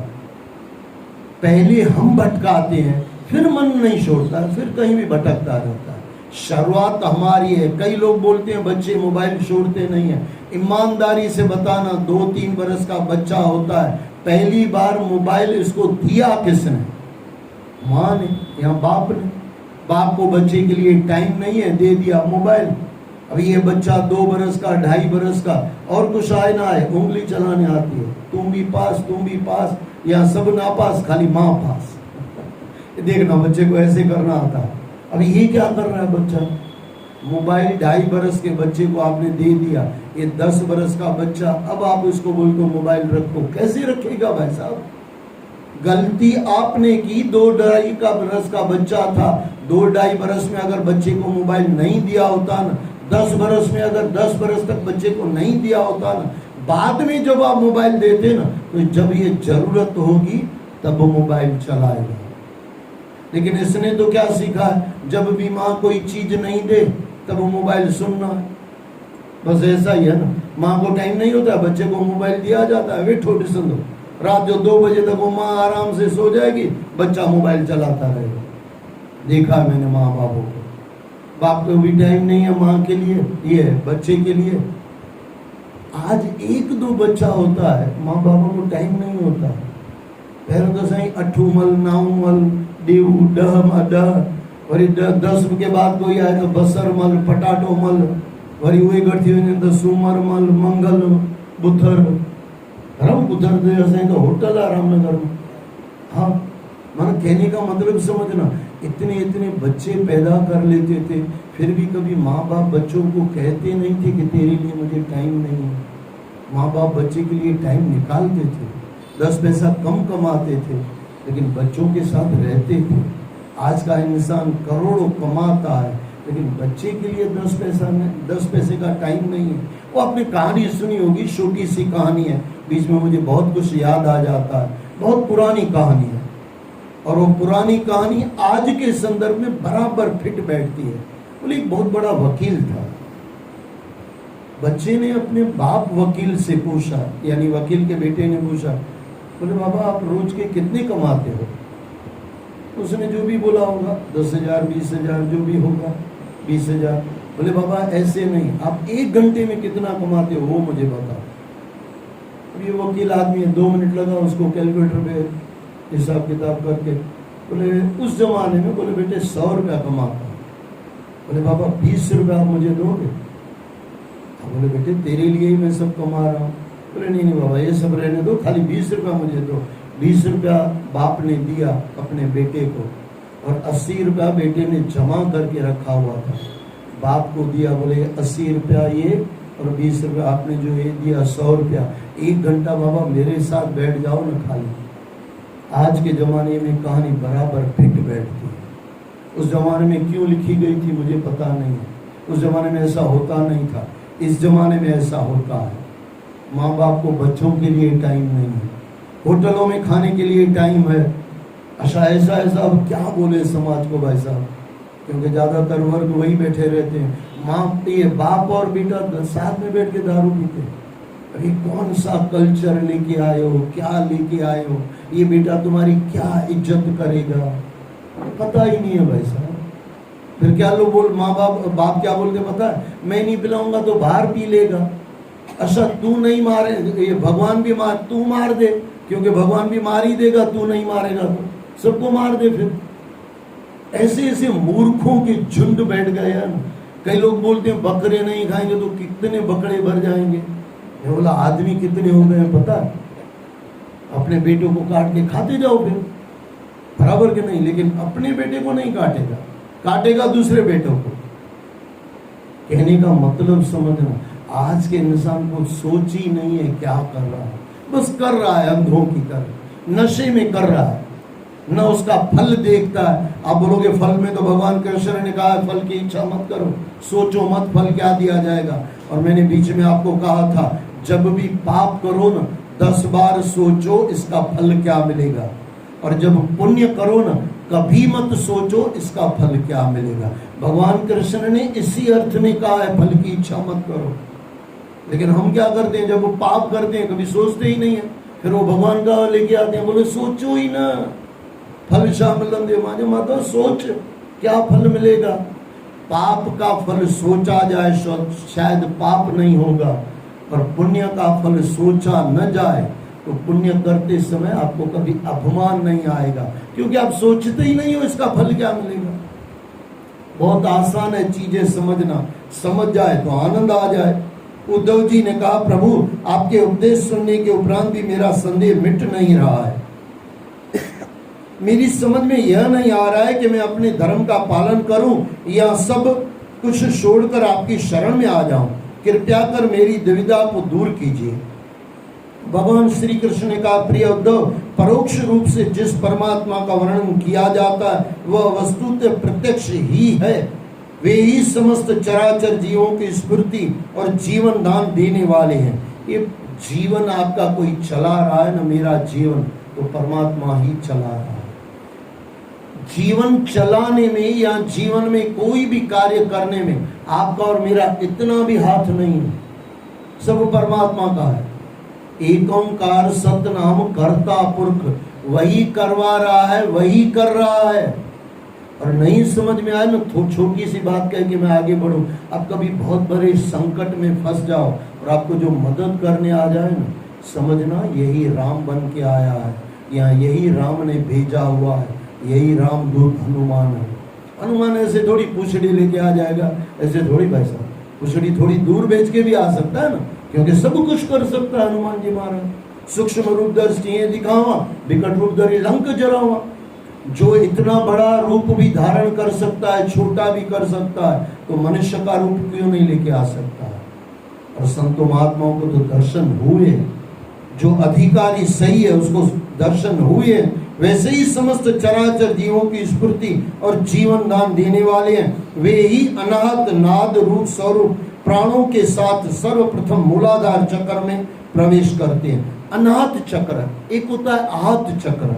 पहले हम भटकाते हैं फिर मन नहीं छोड़ता, फिर कहीं भी भटकता रहता है। शुरुआत हमारी है। कई लोग बोलते हैं बच्चे मोबाइल छोड़ते नहीं है। ईमानदारी से बताना, 2-3 बरस का बच्चा होता है, पहली बार मोबाइल इसको दिया किसने? माँ ने या बाप ने। बाप को बच्चे के लिए टाइम नहीं है, दे दिया मोबाइल। अभी ये बच्चा 2 बरस का 2.5 बरस का, और कुछ आए ना आए उंगली चलाने आती है, तुम भी पास या सब ना पास, खाली माँ पास। देखना बच्चे को ऐसे करना आता है। अभी ये क्या कर रहा है बच्चा? मोबाइल 2.5 बरस के बच्चे को आपने दे दिया, ये 10 बरस का बच्चा, अब आप इसको बोलते मोबाइल रखो, कैसे रखेगा भाई साहब? गलती आपने की। 2-2.5 बरस का बच्चा था, 2-2.5 बरस में अगर बच्चे को मोबाइल नहीं दिया होता ना, 10 बरस में अगर 10 बरस तक बच्चे को नहीं दिया होता ना, बाद में जब आप मोबाइल देते ना, तो जब ये जरूरत होगी तब वो मोबाइल चलाएगा। लेकिन इसने तो क्या सीखा है? जब भी माँ कोई चीज नहीं दे तब वो मोबाइल सुनना है। बस ऐसा ही है ना, माँ को टाइम नहीं होता, बच्चे को मोबाइल दिया जाता है, वे छोटे सुन दो। रात जो 2 बजे तक वो माँ आराम से सो जाएगी, बच्चा मोबाइल चलाता रहेगा। देखा है मैंने माँ बापों को। बाप को भी टाइम नहीं है माँ के लिए, ये बच्चे के लिए। आज 1-2 बच्चा होता है, माँ बापों को टाइम नहीं होता। पहले तो सही 8मल 9मल देव डह वरी 10 के बाद कोई आए तो बसर मल पटाटो मल वरी उहे गठी वञे तो सूमर मल मंगल बुधर रम बुधर दे असां तो होटल है रामनगर में। हाँ, मन कहने का मतलब समझना, इतने बच्चे पैदा कर लेते थे, फिर भी कभी माँ बाप बच्चों को कहते नहीं थे कि तेरे लिए मुझे टाइम नहीं है। माँ बाप बच्चे के लिए टाइम निकालते थे, 10 पैसा कम कमाते थे, लेकिन बच्चों के साथ रहते थे। आज का इंसान करोड़ों कमाता है, लेकिन बच्चे के लिए 10 पैसे का टाइम नहीं है। वो आपने कहानी सुनी होगी, छोटी सी कहानी है, बीच में मुझे बहुत कुछ याद आ जाता है, बहुत पुरानी कहानी है, और वो पुरानी कहानी आज के संदर्भ में बराबर फिट बैठती है। बोले एक बहुत बड़ा वकील था, बच्चे ने अपने बाप वकील से पूछा, यानी वकील के बेटे ने पूछा, बोले बाबा आप रोज के कितने कमाते हो? उसने जो भी बोला होगा, 10,000 20,000 जो भी होगा, 20,000। बोले बाबा ऐसे नहीं, आप 1 घंटे में कितना कमाते हो वो मुझे बताओ। अब ये वकील आदमी है, 2 मिनट लगा उसको कैलकुलेटर पे हिसाब किताब करके। बोले उस जमाने में, बोले बेटे 100 रुपया कमाता, बोले बाबा 20 रुपया आप मुझे दोगे? बोले बेटे तेरे लिए ही मैं सब कमा रहा हूँ। बोले नहीं नहीं बाबा ये सब रहने दो, खाली 20 रुपया मुझे दो। 20 रुपया बाप ने दिया अपने बेटे को और 80 रुपया बेटे ने जमा करके रखा हुआ था, बाप को दिया। बोले 80 रुपया ये और 20 रुपया आपने जो ये दिया 100 रुपया, 1 घंटा बाबा मेरे साथ बैठ जाओ ना खाली। आज के ज़माने में कहानी बराबर फिट बैठती है। उस ज़माने में क्यों लिखी गई थी मुझे पता नहीं है, उस ज़माने में ऐसा होता नहीं था, इस ज़माने में ऐसा होता है। माँ बाप को बच्चों के लिए टाइम नहीं है, होटलों में खाने के लिए टाइम है। अच्छा ऐसा अब क्या बोले समाज को भाई साहब, क्योंकि ज़्यादातर वर्ग वही बैठे रहते हैं। माँ ये बाप और बेटा साथ में बैठ के दारू पीते हैं। अरे कौन सा कल्चर लेके आए हो, क्या लेके आए हो, ये बेटा तुम्हारी क्या इज्जत करेगा, पता ही नहीं है भाई साहब। फिर क्या लोग माँ बाप क्या बोलते पता है, मैं नहीं पिलाऊंगा तो बाहर पी लेगा। अच्छा तू नहीं मारे, ये भगवान भी मार, तू मार दे, क्योंकि भगवान भी मार ही देगा, तू नहीं मारेगा तो सबको मार दे। फिर ऐसे ऐसे मूर्खों के झुंड बैठ गए हैं। कई लोग बोलते हैं बकरे नहीं खाएंगे तो कितने बकरे भर जाएंगे। मैं बोला आदमी कितने हो गए हैं पता है? अपने बेटों को काट के खाते जाओ फिर, बराबर के नहीं, लेकिन अपने बेटे को नहीं काटेगा, काटेगा दूसरे बेटों को। कहने का मतलब समझना, आज के इंसान को सोच ही नहीं है क्या कर रहा है, बस कर रहा है अंधों की तरह, नशे में कर रहा है, न उसका फल देखता है। आप बोलोगे फल में तो भगवान कृष्ण ने कहा फल की इच्छा मत करो, सोचो मत फल क्या दिया जाएगा। और मैंने बीच में आपको कहा था जब भी पाप करो ना 10 बार सोचो इसका फल क्या मिलेगा, और जब पुण्य करो ना कभी मत सोचो इसका फल क्या मिलेगा। भगवान कृष्ण ने इसी अर्थ में कहा है फल की इच्छा मत करो। लेकिन हम क्या करते हैं, जब वो पाप करते हैं कभी सोचते ही नहीं है, फिर वो भगवान का लेके आते हैं, बोले सोचो ही ना, फल शामिल दे माजे माता, सोच क्या फल मिलेगा। पाप का फल सोचा जाए शायद पाप नहीं होगा, और पुण्य का फल सोचा न जाए तो पुण्य करते समय आपको कभी अपमान नहीं आएगा, क्योंकि आप सोचते ही नहीं हो इसका फल क्या मिलेगा। बहुत आसान है चीजें समझना, समझ जाए तो आनंद आ जाए। उद्धव जी ने कहा प्रभु आपके उपदेश सुनने के उपरांत भी मेरा संदेह मिट नहीं रहा है। मेरी समझ में यह नहीं आ रहा है कि मैं अपने धर्म का पालन करूं या सब कुछ छोड़कर आपकी शरण में आ जाऊं। कृपया कर मेरी दुविधा को दूर कीजिए। भगवान श्री कृष्ण ने कहा प्रिय उद्धव, परोक्ष रूप से जिस परमात्मा का वर्णन किया जाता है वह वस्तुतः प्रत्यक्ष ही है। वे ही समस्त चराचर जीवों की स्फूर्ति और जीवन दान देने वाले हैं। ये जीवन आपका कोई चला रहा है ना, मेरा जीवन तो परमात्मा ही चला रहा है। जीवन चलाने में या जीवन में कोई भी कार्य करने में आपका और मेरा इतना भी हाथ नहीं है, सब परमात्मा का है। एक ओंकार सतनाम कर्ता पुरख, वही करवा रहा है, वही कर रहा है। और नहीं समझ में आए ना तो छोटी सी बात कह के मैं आगे बढ़ूं। अब कभी बहुत बड़े संकट में फंस जाओ और आपको जो मदद करने आ जाए ना, समझना यही राम बन के आया है, या यही राम ने भेजा हुआ है, यही रामदूत हनुमान है। हनुमान ऐसे थोड़ी पूछड़ी लेके आ जाएगा, ऐसे थोड़ी भाई साहब, पूछड़ी थोड़ी दूर बेच के भी आ सकता है ना, क्योंकि सब कुछ कर सकता है हनुमान जी महाराज। सूक्ष्म रूप दर्शी दिखावा, विकट रूप धरि लंक जरावा। जो इतना बड़ा रूप भी धारण कर सकता है, छोटा भी कर सकता है, तो मनुष्य का रूप क्यों नहीं लेके आ सकता है। और संतों महात्माओं को तो दर्शन हुए, जो अधिकारी सही है उसको दर्शन हुए। वैसे ही समस्त चराचर जीवों की स्फूर्ति और जीवन दान देने वाले हैं। वे ही अनाहत नाद रूप स्वरूप प्राणों के साथ सर्वप्रथम मूलाधार चक्र में प्रवेश करते हैं। अनाहत चक्र, एक होता है आहत चक्र,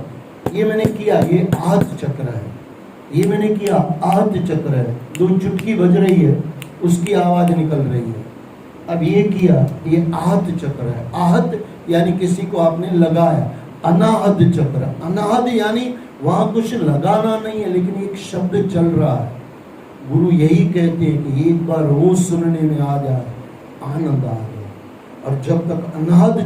ये मैंने किया, ये आहत चक्र है, ये मैंने किया आहत चक्र है। 2 चुटकी बज रही है, उसकी आवाज निकल रही है। अब ये किया, ये आहत चक्र है। आहत यानी किसी को आपने लगाया। अनाहत चक्र, अनाहत यानी वहां कुछ लगाना नहीं है, लेकिन एक शब्द चल रहा है। गुरु यही कहते हैं कि एक बार वो सुनने में आ जाए, आनंद आ जाए। और जब तक अनाहत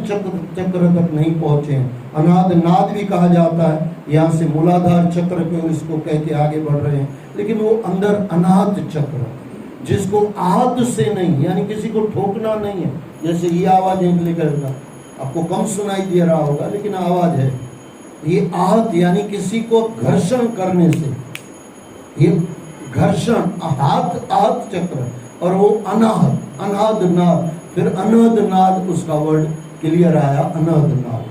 चक्र तक नहीं पहुंचे अनाद नाद भी कहा जाता है। यहाँ से मूलाधार चक्र को इसको कह के आगे बढ़ रहे हैं, लेकिन वो अंदर अनाद चक्र जिसको आहत से नहीं, यानी किसी को ठोकना नहीं है। जैसे ये आवाज निकलेगा, आपको कम सुनाई दे रहा होगा लेकिन आवाज है। ये आहत यानी किसी को घर्षण करने से, ये घर्षण आहत आहत चक्र, और वो अनाहत अनाद नाद, फिर अनहद नाद, उसका वर्ड क्लियर आया, अनहद नाद।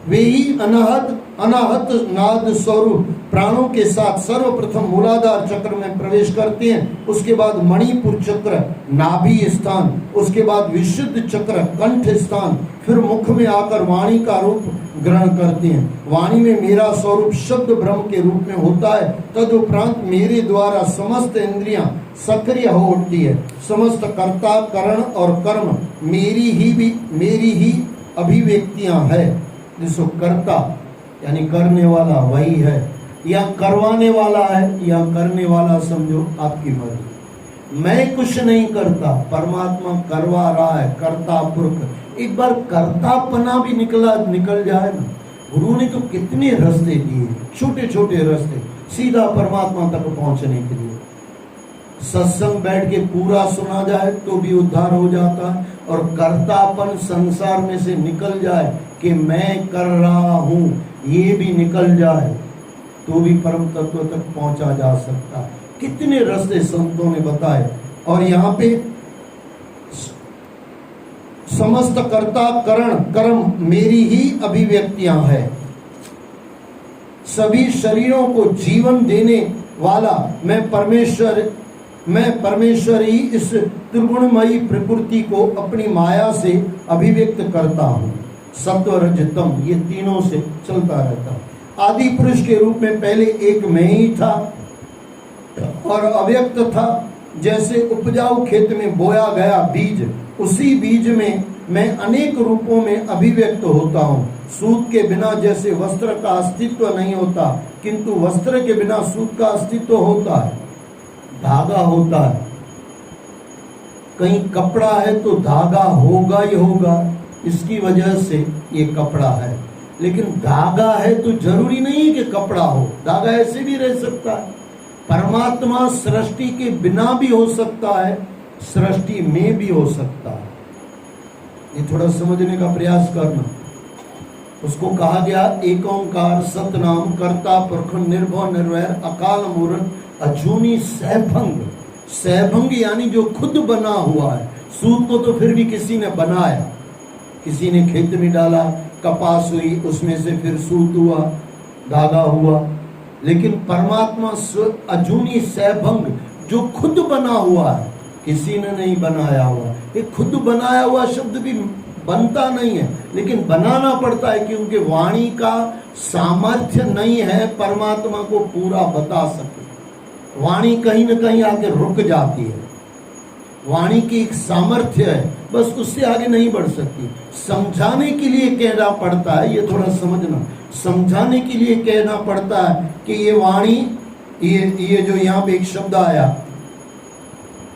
वे ही अनाहत नाद स्वरूप प्राणों के साथ सर्वप्रथम मूलाधार चक्र में प्रवेश करते हैं, उसके बाद मणिपुर चक्र नाभि स्थान, उसके बाद विशुद्ध चक्र कंठ स्थान, फिर मुख में आकर वाणी का रूप ग्रहण करते हैं। वाणी में मेरा स्वरूप शब्द ब्रह्म के रूप में होता है। तदुपरांत मेरे द्वारा समस्त इंद्रियां सक्रिय हो उठती है। समस्त कर्ता करण और कर्म मेरी ही अभिव्यक्तियां है। जिसको कर्ता यानी करने वाला वही है, या करवाने वाला है, या करने वाला समझो आपकी मर्जी। मैं कुछ नहीं करता, परमात्मा करवा रहा है, कर्ता पुरख। एक बार कर्तापना भी निकल जाए ना, गुरु ने तो कितने रास्ते दिए, छोटे छोटे रास्ते सीधा परमात्मा तक पहुंचने के लिए। सत्संग बैठ के पूरा सुना जाए तो भी उद्धार हो जाता है, और कर्तापन संसार में से निकल जाए कि मैं कर रहा हूं, ये भी निकल जाए तो भी परम तत्व तक पहुंचा जा सकता है। कितने रास्ते संतों ने बताए। और यहाँ पे समस्त कर्ता करण कर्म मेरी ही अभिव्यक्तियां है। सभी शरीरों को जीवन देने वाला मैं परमेश्वर ही इस त्रिगुणमयी प्रकृति को अपनी माया से अभिव्यक्त करता हूँ। सत्व रजतम ये तीनों से चलता रहता है। आदि पुरुष के रूप में पहले एक मैं ही था और अव्यक्त था। जैसे उपजाऊ खेत में बोया गया बीज, उसी बीज में मैं अनेक रूपों में अभिव्यक्त होता हूँ। सूत के बिना जैसे वस्त्र का अस्तित्व नहीं होता, किंतु वस्त्र के बिना सूत का अस्तित्व होता है। धागा होता है, कहीं कपड़ा है तो धागा होगा ही होगा, इसकी वजह से ये कपड़ा है। लेकिन धागा है तो जरूरी नहीं कि कपड़ा हो, धागा ऐसे भी रह सकता है। परमात्मा सृष्टि के बिना भी हो सकता है, सृष्टि में भी हो सकता है। ये थोड़ा समझने का प्रयास करना। उसको कहा गया एक ओंकार सतनाम कर्ता पुरख निर्भव निर्वैर अकाल मूर्त अजूनी सहभंग। सहभंग यानी जो खुद बना हुआ है। सूत को तो फिर भी किसी ने बनाया, किसी ने खेत में डाला, कपास हुई, उसमें से फिर सूत हुआ, धागा हुआ। लेकिन परमात्मा अजूनी सहभंग जो खुद बना हुआ है, किसी ने नहीं बनाया हुआ। ये खुद बनाया हुआ शब्द भी बनता नहीं है, लेकिन बनाना पड़ता है क्योंकि वाणी का सामर्थ्य नहीं है परमात्मा को पूरा बता सके। वाणी कहीं न कहीं आके रुक जाती है। वाणी की एक सामर्थ्य है, बस उससे आगे नहीं बढ़ सकती। समझाने के लिए कहना पड़ता है, ये थोड़ा समझना। समझाने के लिए कहना पड़ता है कि ये वाणी, ये जो यहाँ पे एक शब्द आया,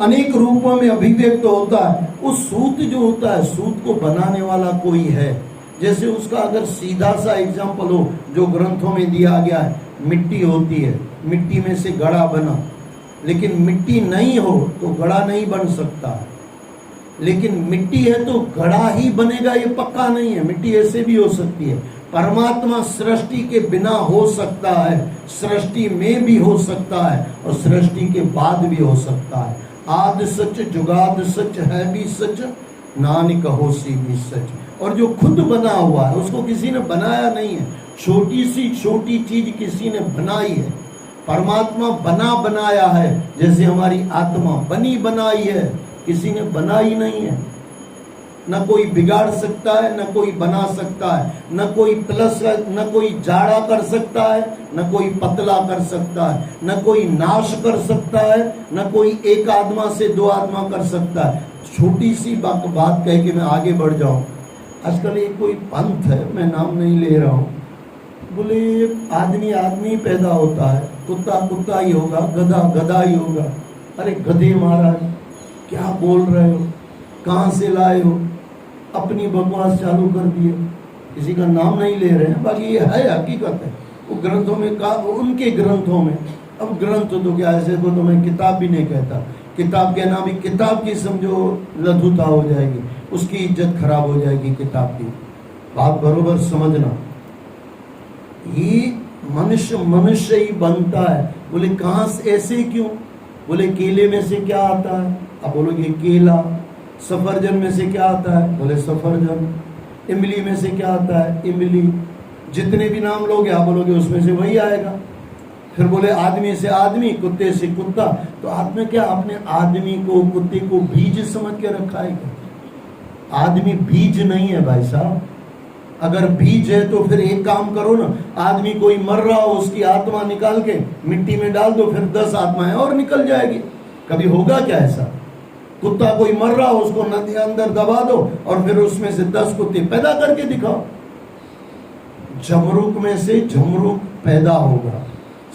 अनेक रूपों में अभिव्यक्त होता है। उस सूत जो होता है, सूत को बनाने वाला कोई है। जैसे उसका अगर सीधा सा एग्जाम्पल हो जो ग्रंथों में दिया गया है, मिट्टी होती है, मिट्टी में से घड़ा बना, लेकिन मिट्टी नहीं हो तो घड़ा नहीं बन सकता है। लेकिन मिट्टी है तो घड़ा ही बनेगा, ये पक्का नहीं है। मिट्टी ऐसे भी हो सकती है। परमात्मा सृष्टि के बिना हो सकता है, सृष्टि में भी हो सकता है, और सृष्टि के बाद भी हो सकता है। आद सच जुगाद सच है भी सच, नानक होसी भी सच। और जो खुद बना हुआ है उसको किसी ने बनाया नहीं है। छोटी सी छोटी चीज किसी ने बनाई है। परमात्मा बना बनाया है। जैसे हमारी आत्मा बनी बनाई है, किसी ने बनाई नहीं है। न कोई बिगाड़ सकता है, न कोई बना सकता है, न कोई प्लस, न कोई जाड़ा कर सकता है, न कोई पतला कर सकता है, न कोई नाश कर सकता है, न कोई एक आत्मा से दो आत्मा कर सकता है। छोटी सी बात कह के मैं आगे बढ़ जाऊं। आजकल एक कोई पंथ है, मैं नाम नहीं ले रहा हूं, बोले आदमी पैदा होता है, कुत्ता कुत्ता ही होगा, गधा गधा ही होगा। अरे गधे महाराज क्या बोल रहे हो, कहाँ से लाए हो? अपनी बकवास चालू कर दी है। किसी का नाम नहीं ले रहे हैं, बाकी ये है हकीकत है। वो ग्रंथों में कहा, उनके ग्रंथों में, अब ग्रंथ तो क्या, ऐसे को तो मैं किताब भी नहीं कहता, किताब कहना भी, किताब की समझो लघुता हो जाएगी, उसकी इज्जत खराब हो जाएगी किताब की। बात बरोबर समझना। ये मनुष्य मनुष्य ही बनता है। बोले कहां से, ऐसे क्यों? बोले केले में से क्या आता है? अब बोलोगे केला। सफरजन में से क्या आता है? बोले सफरजन। इमली में से क्या आता है? इमली। जितने भी नाम लोगे आप बोलोगे उसमें से वही आएगा। फिर बोले आदमी से आदमी, कुत्ते से कुत्ता। तो आपने क्या अपने आदमी को, कुत्ते को बीज समझ के रखा है क्या? आदमी बीज नहीं है भाई साहब। अगर बीज है तो फिर एक काम करो ना, आदमी कोई मर रहा हो उसकी आत्मा निकाल के मिट्टी में डाल दो, फिर 10 आत्माएं और निकल जाएगी। कभी होगा क्या ऐसा? कुत्ता कोई मर रहा हो उसको नदी अंदर दबा दो और फिर उसमें से 10 कुत्ते पैदा करके दिखाओ। झमरुक में से झमरुक पैदा होगा,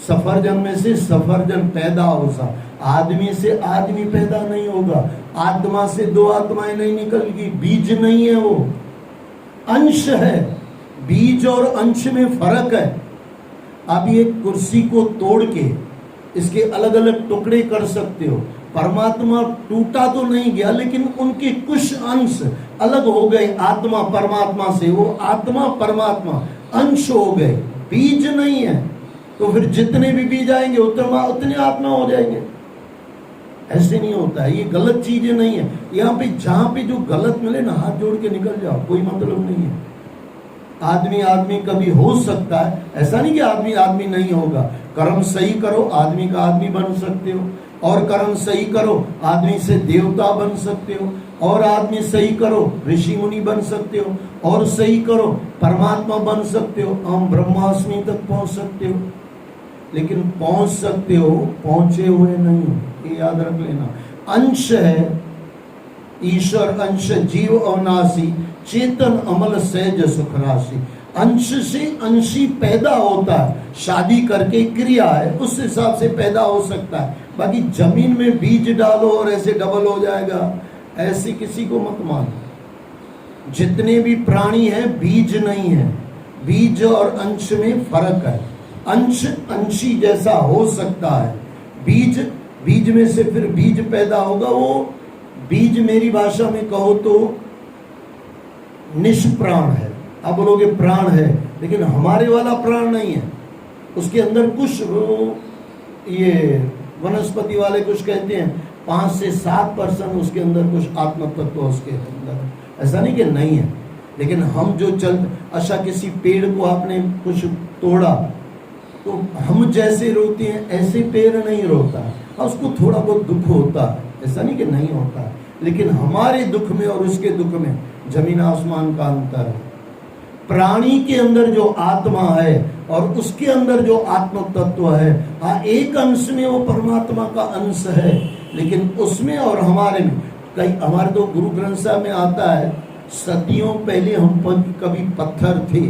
सफरजन में से सफरजन पैदा होगा। आदमी से आदमी पैदा नहीं होगा, आत्मा से 2 आत्माएं नहीं निकलेगी। बीज नहीं है, वो अंश है। बीज और अंश में फर्क है। आप ये कुर्सी को तोड़ के इसके अलग अलग टुकड़े कर सकते हो। परमात्मा टूटा तो नहीं गया, लेकिन उनके कुछ अंश अलग हो गए आत्मा परमात्मा से। वो आत्मा परमात्मा अंश हो गए, बीज नहीं है। तो फिर जितने भी बीज आएंगे उतने आत्मा हो जाएंगे। ऐसे नहीं होता है, ये गलत चीजें नहीं है। यहाँ पे जहां पे जो गलत मिले ना, हाथ जोड़ के निकल जाओ, कोई मतलब नहीं है। आदमी आदमी कभी हो सकता है, ऐसा नहीं कि आदमी आदमी नहीं होगा। कर्म सही करो, आदमी का आदमी बन सकते हो। और कर्म सही करो, आदमी से देवता बन सकते हो। और आदमी सही करो, ऋषि मुनि बन सकते हो। और सही करो, परमात्मा बन सकते हो, हम ब्रह्मास्मि तक पहुंच सकते हो। लेकिन पहुंच सकते हो, पहुंचे हुए नहीं हो, ये याद रख लेना। अंश है ईश्वर, अंश जीव अविनाशी, चेतन अमल सहज सुख राशि। अंश से अंशी पैदा होता है, शादी करके क्रिया है उस हिसाब से पैदा हो सकता है। बाकी जमीन में बीज डालो और ऐसे डबल हो जाएगा, ऐसे किसी को मत मानो। जितने भी प्राणी हैं बीज नहीं है, बीज और अंश में फर्क है। अंश अंशी जैसा हो सकता है, बीज बीज में से फिर बीज पैदा होगा। वो बीज मेरी भाषा में कहो तो निष्प्राण है। आप बोलोगे प्राण है, लेकिन हमारे वाला प्राण नहीं है। उसके अंदर कुछ ये वनस्पति वाले कुछ कहते हैं 5 से 7% उसके अंदर कुछ आत्म तत्व उसके अंदर। ऐसा नहीं कि नहीं है, लेकिन हम जो अच्छा किसी पेड़ को आपने कुछ तोड़ा तो हम जैसे रोते हैं ऐसे पेड़ नहीं रोता है, उसको थोड़ा बहुत दुख होता है। ऐसा नहीं कि नहीं होता है, लेकिन हमारे दुख में और उसके दुख में जमीन आसमान का अंतर है। प्राणी के अंदर जो आत्मा है और उसके अंदर जो आत्म तत्व है, हाँ एक अंश में वो परमात्मा का अंश है, लेकिन उसमें और हमारे में कई, हमारे तो गुरु ग्रंथ साहब में आता है सदियों पहले हम कभी पत्थर थे,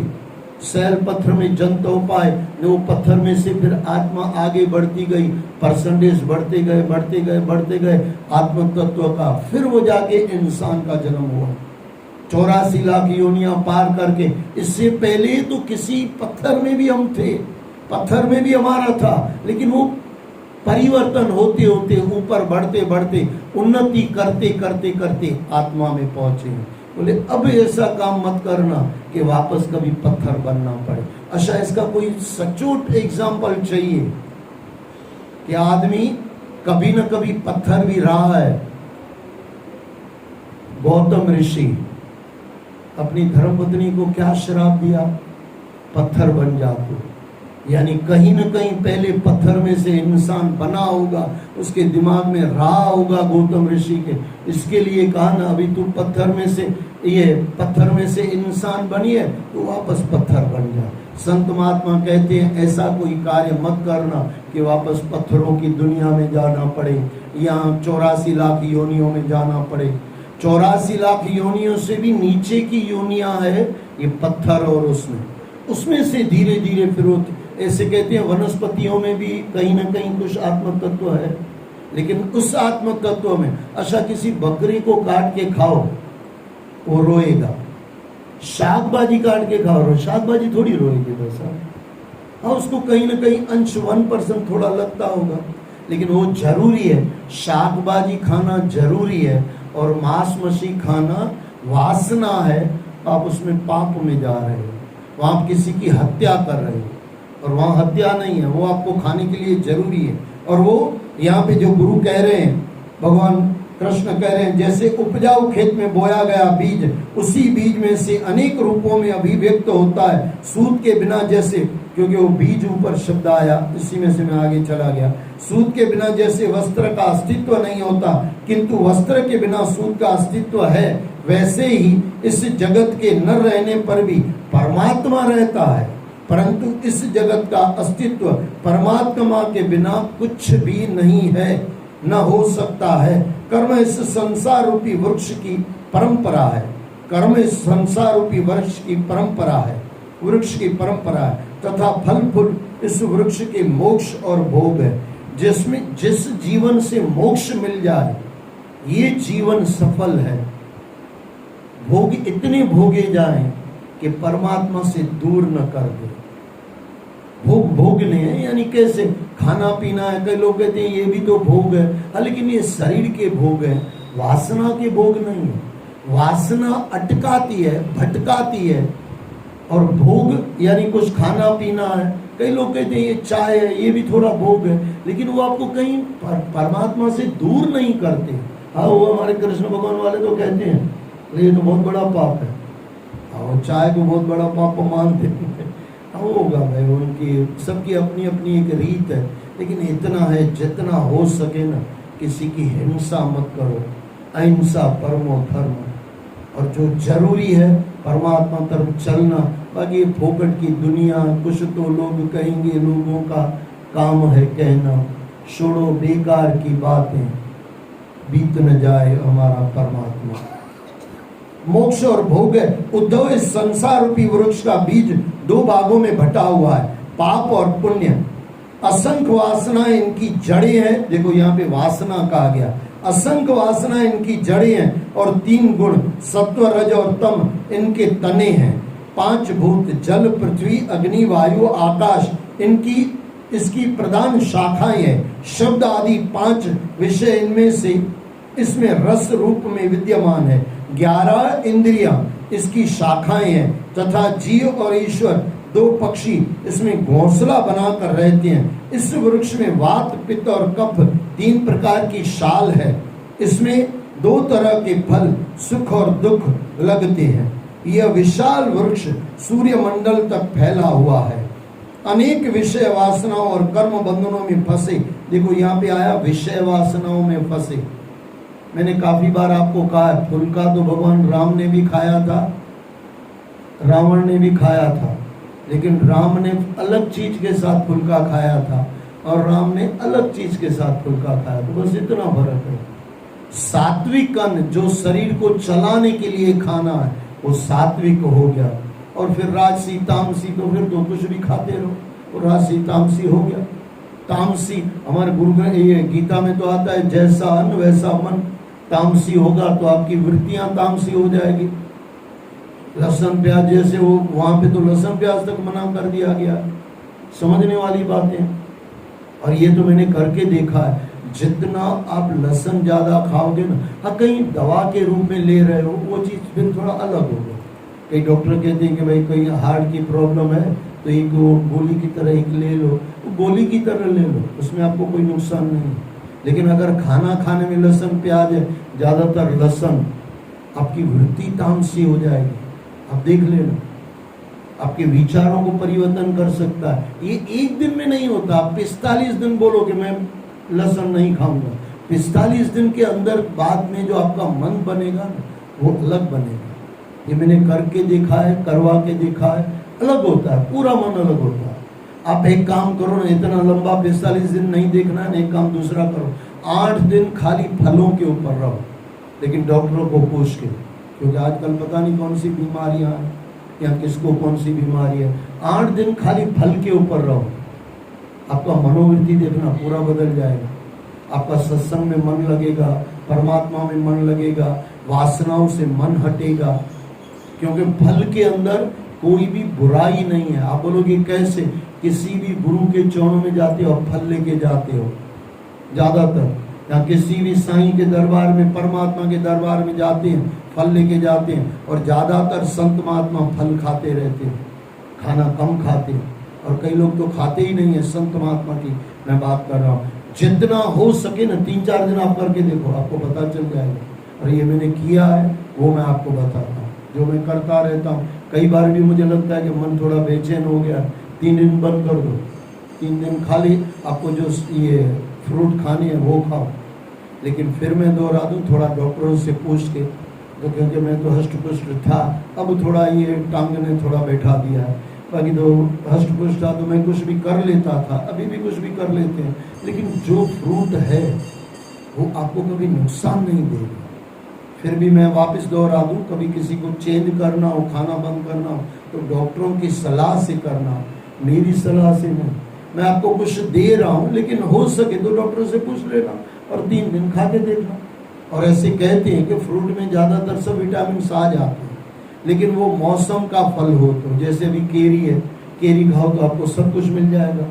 शैल पत्थर में जंतो पाए, वो पत्थर में से फिर आत्मा आगे बढ़ती गई, परसेंटेज बढ़ते गए बढ़ते गए बढ़ते गए आत्म तत्व का, फिर वो जाके इंसान का जन्म हुआ 84 लाख योनियां पार करके। इससे पहले तो किसी पत्थर में भी हम थे, पत्थर में भी हमारा था, लेकिन वो परिवर्तन होते होते ऊपर बढ़ते बढ़ते उन्नति करते करते करते आत्मा में पहुंचे। बोले अब ऐसा काम मत करना कि वापस कभी पत्थर बनना पड़े। अच्छा इसका कोई सचोट एग्जाम्पल चाहिए कि आदमी कभी न कभी पत्थर भी रहा है। गौतम ऋषि अपनी धर्मपत्नी को क्या श्राप दिया? पत्थर बन जा तू। यानी कहीं न कहीं पहले पत्थर में से इंसान बना होगा, उसके दिमाग में रहा होगा गौतम ऋषि के। इसके लिए कहा ना अभी तू पत्थर में से इंसान बनी है, तो वापस पत्थर बन जा। संत महात्मा कहते हैं ऐसा कोई कार्य मत करना कि वापस पत्थरों की दुनिया में जाना पड़े, यहाँ 84 लाख योनियों में जाना पड़े। 84 लाख योनियों से भी नीचे की योनियां है ये पत्थर, और उसमें से धीरे धीरे फिर ऐसे कहते हैं वनस्पतियों में भी कहीं ना कहीं कुछ आत्म तत्व है, लेकिन उस आत्म तत्व में अच्छा किसी बकरी को काट के खाओ वो रोएगा। शाक भाजी काट के खाओ, शाक भाजी थोड़ी रोएगी वैसा। हाँ, उसको कहीं ना कहीं अंश 1% थोड़ा लगता होगा, लेकिन वो जरूरी है। शाक भाजी खाना जरूरी है, और मांस मछली खाना वासना है, आप उसमें पाप में जा रहे हो, वहां आप किसी की हत्या कर रहे हो, और वहां हत्या नहीं है, वो आपको खाने के लिए जरूरी है। और वो यहाँ पे जो गुरु कह रहे हैं, भगवान कृष्ण कह रहे हैं, जैसे उपजाऊ खेत में बोया गया बीज उसी बीज में से अनेक रूपों में अभिव्यक्त होता है, सूत के बिना जैसे, क्योंकि वो बीज ऊपर शब्द आया, इसी में से मैं आगे चला गया। सूत के बिना जैसे वस्त्र का अस्तित्व नहीं होता, किंतु वस्त्र के बिना सूत का अस्तित्व है, वैसे ही इस जगत के न रहने पर भी परमात्मा रहता है, परंतु इस जगत का अस्तित्व परमात्मा के बिना कुछ भी नहीं है, न हो सकता है। कर्म इस संसार रूपी वृक्ष की परंपरा है, कर्म इस संसार रूपी वृक्ष की परंपरा है, वृक्ष की परंपरा है, तथा फल फूल इस वृक्ष के मोक्ष और भोग है। जिसमें जिस जीवन से मोक्ष मिल जाए, ये जीवन सफल है। भोग इतने भोगे जाएं कि परमात्मा से दूर न कर दे। भोग भोगने हैं, यानी कैसे? खाना पीना है, कई लोग कहते हैं ये भी तो भोग है, लेकिन ये शरीर के भोग है, वासना के भोग नहीं है। वासना अटकाती है, भटकाती है, और भोग यानी कुछ खाना पीना है। कई लोग कहते हैं ये चाय है, ये भी थोड़ा भोग है, लेकिन वो आपको कहीं परमात्मा से दूर नहीं करते। हाँ, वो हमारे कृष्ण भगवान वाले तो कहते हैं ये तो बहुत बड़ा पाप है, और चाय को बहुत बड़ा पाप मानते हैं। होगा भाई, उनकी सबकी अपनी अपनी एक रीत है, लेकिन इतना है जितना हो सके ना, किसी की हिंसा मत करो, अहिंसा परमो धर्म। और जो जरूरी है परमात्मा तरफ चलना। बाकी फोकट की दुनिया, कुछ तो लोग कहेंगे, लोगों का काम है कहना, छोड़ो बेकार की बातें, बीत न जाए हमारा परमात्मा। मोक्ष और भोग है। उद्धव, इस संसार रूपी वृक्ष का बीज दो भागों में बटा हुआ है, पाप और पुण्य। असंख्य वासना इनकी जड़ें हैं। देखो यहाँ पे वासना कहा गया, असंख्य वासना इनकी जड़ें हैं, और 3 गुण सत्व रज और तम इनके तने हैं। 5 भूत जल पृथ्वी अग्नि वायु आकाश इसकी प्रधान शाखाएं हैं। शब्द आदि 5 विषय इनमें से इसमें रस रूप में विद्यमान है। 11 इंद्रियां इसकी शाखाएं हैं, तथा जीव और ईश्वर 2 पक्षी इसमें घोंसला बनाकर रहते हैं। इस वृक्ष में वात पित्त और कफ 3 प्रकार की शाल है। इसमें 2 तरह के फल सुख और दुख लगते हैं। यह विशाल वृक्ष सूर्य मंडल तक फैला हुआ है। अनेक विषय वासनाओं और कर्म बंधनों में फंसे। देखो यहाँ पे आया विषय वासनाओं में फंसे। मैंने काफी बार आपको कहा है, फुल्का तो भगवान राम ने भी खाया था, रावण ने भी खाया था, लेकिन राम ने अलग चीज के साथ फुल्का खाया था और राम ने अलग चीज के साथ फुल्का खाया था, बस इतना फर्क है। सात्विक अन्न जो शरीर को चलाने के लिए खाना है वो सात्विक हो गया, और फिर राजसी तामसी तो फिर तो कुछ भी खाते रहो, और राजसी तामसी हो गया। तामसी हमारे गुरु ग्रंथ ये गीता में तो आता है, जैसा अन्न वैसा मन। तामसी होगा तो आपकी वृत्तियां तामसी हो जाएगी। लहसुन प्याज जैसे वो, वहां पे तो लहसुन प्याज तक मना कर दिया गया। समझने वाली बातें, और ये तो मैंने करके देखा है। जितना आप लहसुन ज्यादा खाओगे ना, हाँ कहीं दवा के रूप में ले रहे हो वो चीज फिर थोड़ा अलग होगा। कई डॉक्टर कहते हैं कि भाई कोई हार्ट की प्रॉब्लम है तो एक गोली की तरह एक ले लो, तो गोली की तरह ले लो, उसमें आपको कोई नुकसान नहीं। लेकिन अगर खाना खाने में लहसुन प्याज है, ज्यादातर लहसुन, आपकी वृत्ति तामसी हो जाएगी। आप देख लेना, आपके विचारों को परिवर्तन कर सकता है। ये एक दिन में नहीं होता। आप 45 दिन बोलो कि मैं लहसुन नहीं खाऊंगा, 45 दिन के अंदर बाद में जो आपका मन बनेगा ना वो अलग बनेगा। ये मैंने करके देखा है, करवा के देखा है, अलग होता है, पूरा मन अलग होता है। आप एक काम करो ना, इतना लंबा 45 दिन नहीं देखना है, एक काम दूसरा करो, 8 दिन खाली फलों के ऊपर रहो, लेकिन डॉक्टरों को पूछ के, क्योंकि आजकल पता नहीं कौन सी बीमारियां हैं या किसको कौन सी बीमारी है। 8 दिन खाली फल के ऊपर रहो, आपका मनोवृत्ति देखना पूरा बदल जाएगा। आपका सत्संग में मन लगेगा, परमात्मा में मन लगेगा, वासनाओं से मन हटेगा, क्योंकि फल के अंदर कोई भी बुराई नहीं है। आप बोलोगे कैसे? किसी भी गुरु के चरणों में जाते हो और फल लेके जाते हो, ज्यादातर या किसी भी साईं के दरबार में, परमात्मा के दरबार में जाते हैं, फल लेके जाते हैं, और ज्यादातर संत महात्मा फल खाते रहते हैं, खाना कम खाते हैं, और कई लोग तो खाते ही नहीं है। संत महात्मा की मैं बात कर रहा हूँ। जितना हो सके ना 3-4 दिन आप करके देखो, आपको पता चल जाएगा। और ये मैंने किया है, वो मैं आपको बताता हूँ, जो मैं करता रहता हूँ। कई बार भी मुझे लगता है कि मन थोड़ा बेचैन हो गया, 3 दिन बंद कर दो, 3 दिन खाली आपको जो ये फ्रूट खाने हैं वो खाओ। लेकिन फिर मैं दोहरा दूँ, थोड़ा डॉक्टरों से पूछ के, तो क्योंकि मैं तो हष्ट पुष्ट था, अब थोड़ा ये टांग ने थोड़ा बैठा दिया है। बाकी तो हष्ट पुष्ट था तो मैं कुछ भी कर लेता था, अभी भी कुछ भी कर लेते हैं। लेकिन जो फ्रूट है वो आपको कभी नुकसान नहीं देगा। फिर भी मैं वापस दोहरा दूं, कभी किसी को चेंज करना हो, खाना बंद करना हो, तो डॉक्टरों की सलाह से करना, मेरी सलाह से नहीं। मैं आपको कुछ दे रहा हूं, लेकिन हो सके तो डॉक्टर से पूछ लेना और 3 दिन खा के देखना। और ऐसे कहते हैं कि फ्रूट में ज्यादातर सब विटामिन आ जाते हैं, लेकिन वो मौसम का फल हो, तो जैसे अभी केरी है, केरी खाओ तो आपको सब कुछ मिल जाएगा।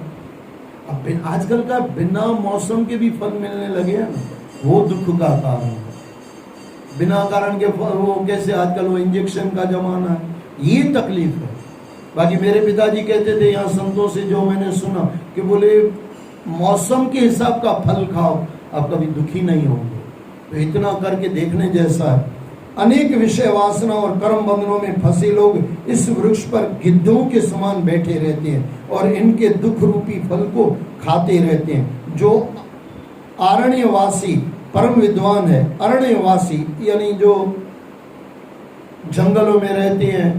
अब आजकल का बिना मौसम के भी फल मिलने लगे हैं ना, वो दुख का कारण है। बिना कारण के वो कैसे, आजकल वो इंजेक्शन का जमाना है, ये तकलीफ है। बाकी मेरे पिताजी कहते थे यहाँ संतों से, जो मैंने सुना कि बोले मौसम के हिसाब का फल खाओ, आप कभी दुखी नहीं होंगे। तो इतना करके देखने जैसा है। अनेक विषय वासना और कर्म बंधनों में फंसे लोग इस वृक्ष पर गिद्धों के समान बैठे रहते हैं और इनके दुख रूपी फल को खाते रहते हैं। जो अरण्यवासी परम विद्वान है, अरण्यवासी यानी जो जंगलों में रहते हैं,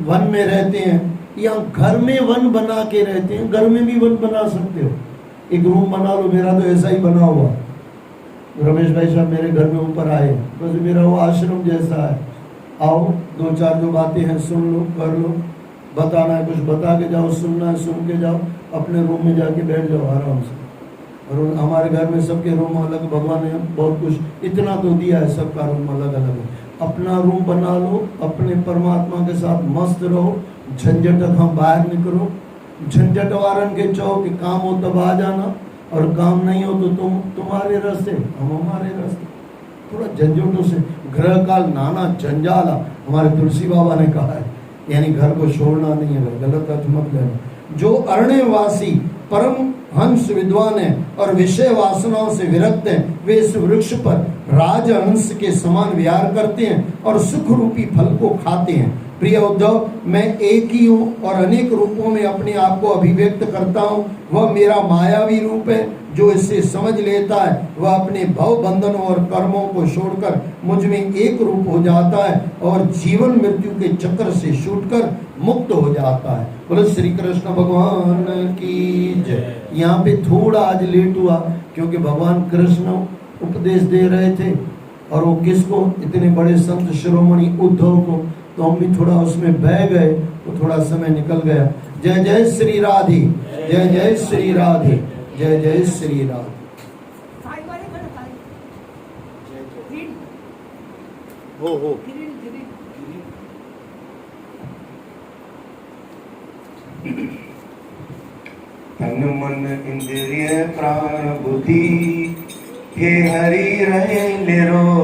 वन में रहते हैं, या घर में वन बना के रहते हैं। घर में भी वन बना सकते हो, एक रूम बना लो। मेरा तो ऐसा ही बना हुआ। रमेश भाई साहब मेरे घर में ऊपर आए, बस मेरा वो आश्रम जैसा है। आओ, 2-4 जो बातें हैं सुन लो, कर लो, बताना है कुछ बता के जाओ, सुनना है सुन के जाओ, अपने रूम में जाके बैठ जाओ आराम से। और हमारे घर में सबके रूम अलग, भगवान ने बहुत कुछ इतना तो दिया है, सबका रूम अलग अलग है। अपना रूम बना लो, अपने परमात्मा के साथ मस्त रहो, झंझट हम बाहर निकलो। झंझट वारन के चौक, काम हो तब आ जाना, और काम नहीं हो तो तुम तुम्हारे रास्ते, हम हमारे रास्ते। थोड़ा झंझटों से, ग्रह काल नाना जंजाला, हमारे तुलसी बाबा ने कहा है, यानी घर को छोड़ना नहीं है, गलत अर्थ मत लेना। जो अरण्यवासी परम हंस विद्वान है और विषय वासनाओं से विरक्त हैं, वे इस वृक्ष पर राजहंस के समान विहार करते हैं और सुख रूपी फल को खाते हैं। प्रिय उद्धव, मैं एक ही हूँ और अनेक रूपों में अपने आप को अभिव्यक्त करता हूँ। वह मेरा मायावी रूप है। जो इसे समझ लेता है वह अपने भव बंधनों और कर्मों को छोड़कर मुझ में एक रूप हो जाता है और जीवन मृत्यु के चक्र से छूटकर मुक्त हो जाता है। बोलो श्री कृष्ण भगवान की जय। यहाँ पे थोड़ा आज लेट हुआ, क्योंकि भगवान कृष्ण उपदेश दे रहे थे, और वो किसको? इतने बड़े संत शिरोमणि उद्धव को। तो हम भी थोड़ा उसमें बह गए, तो थोड़ा समय निकल गया। जय जय श्री राधे, जय जय श्री राधे, जय जय श्री राधे। हो तन मन इंद्रिय प्राण बुद्धि हे हरि रहे निरो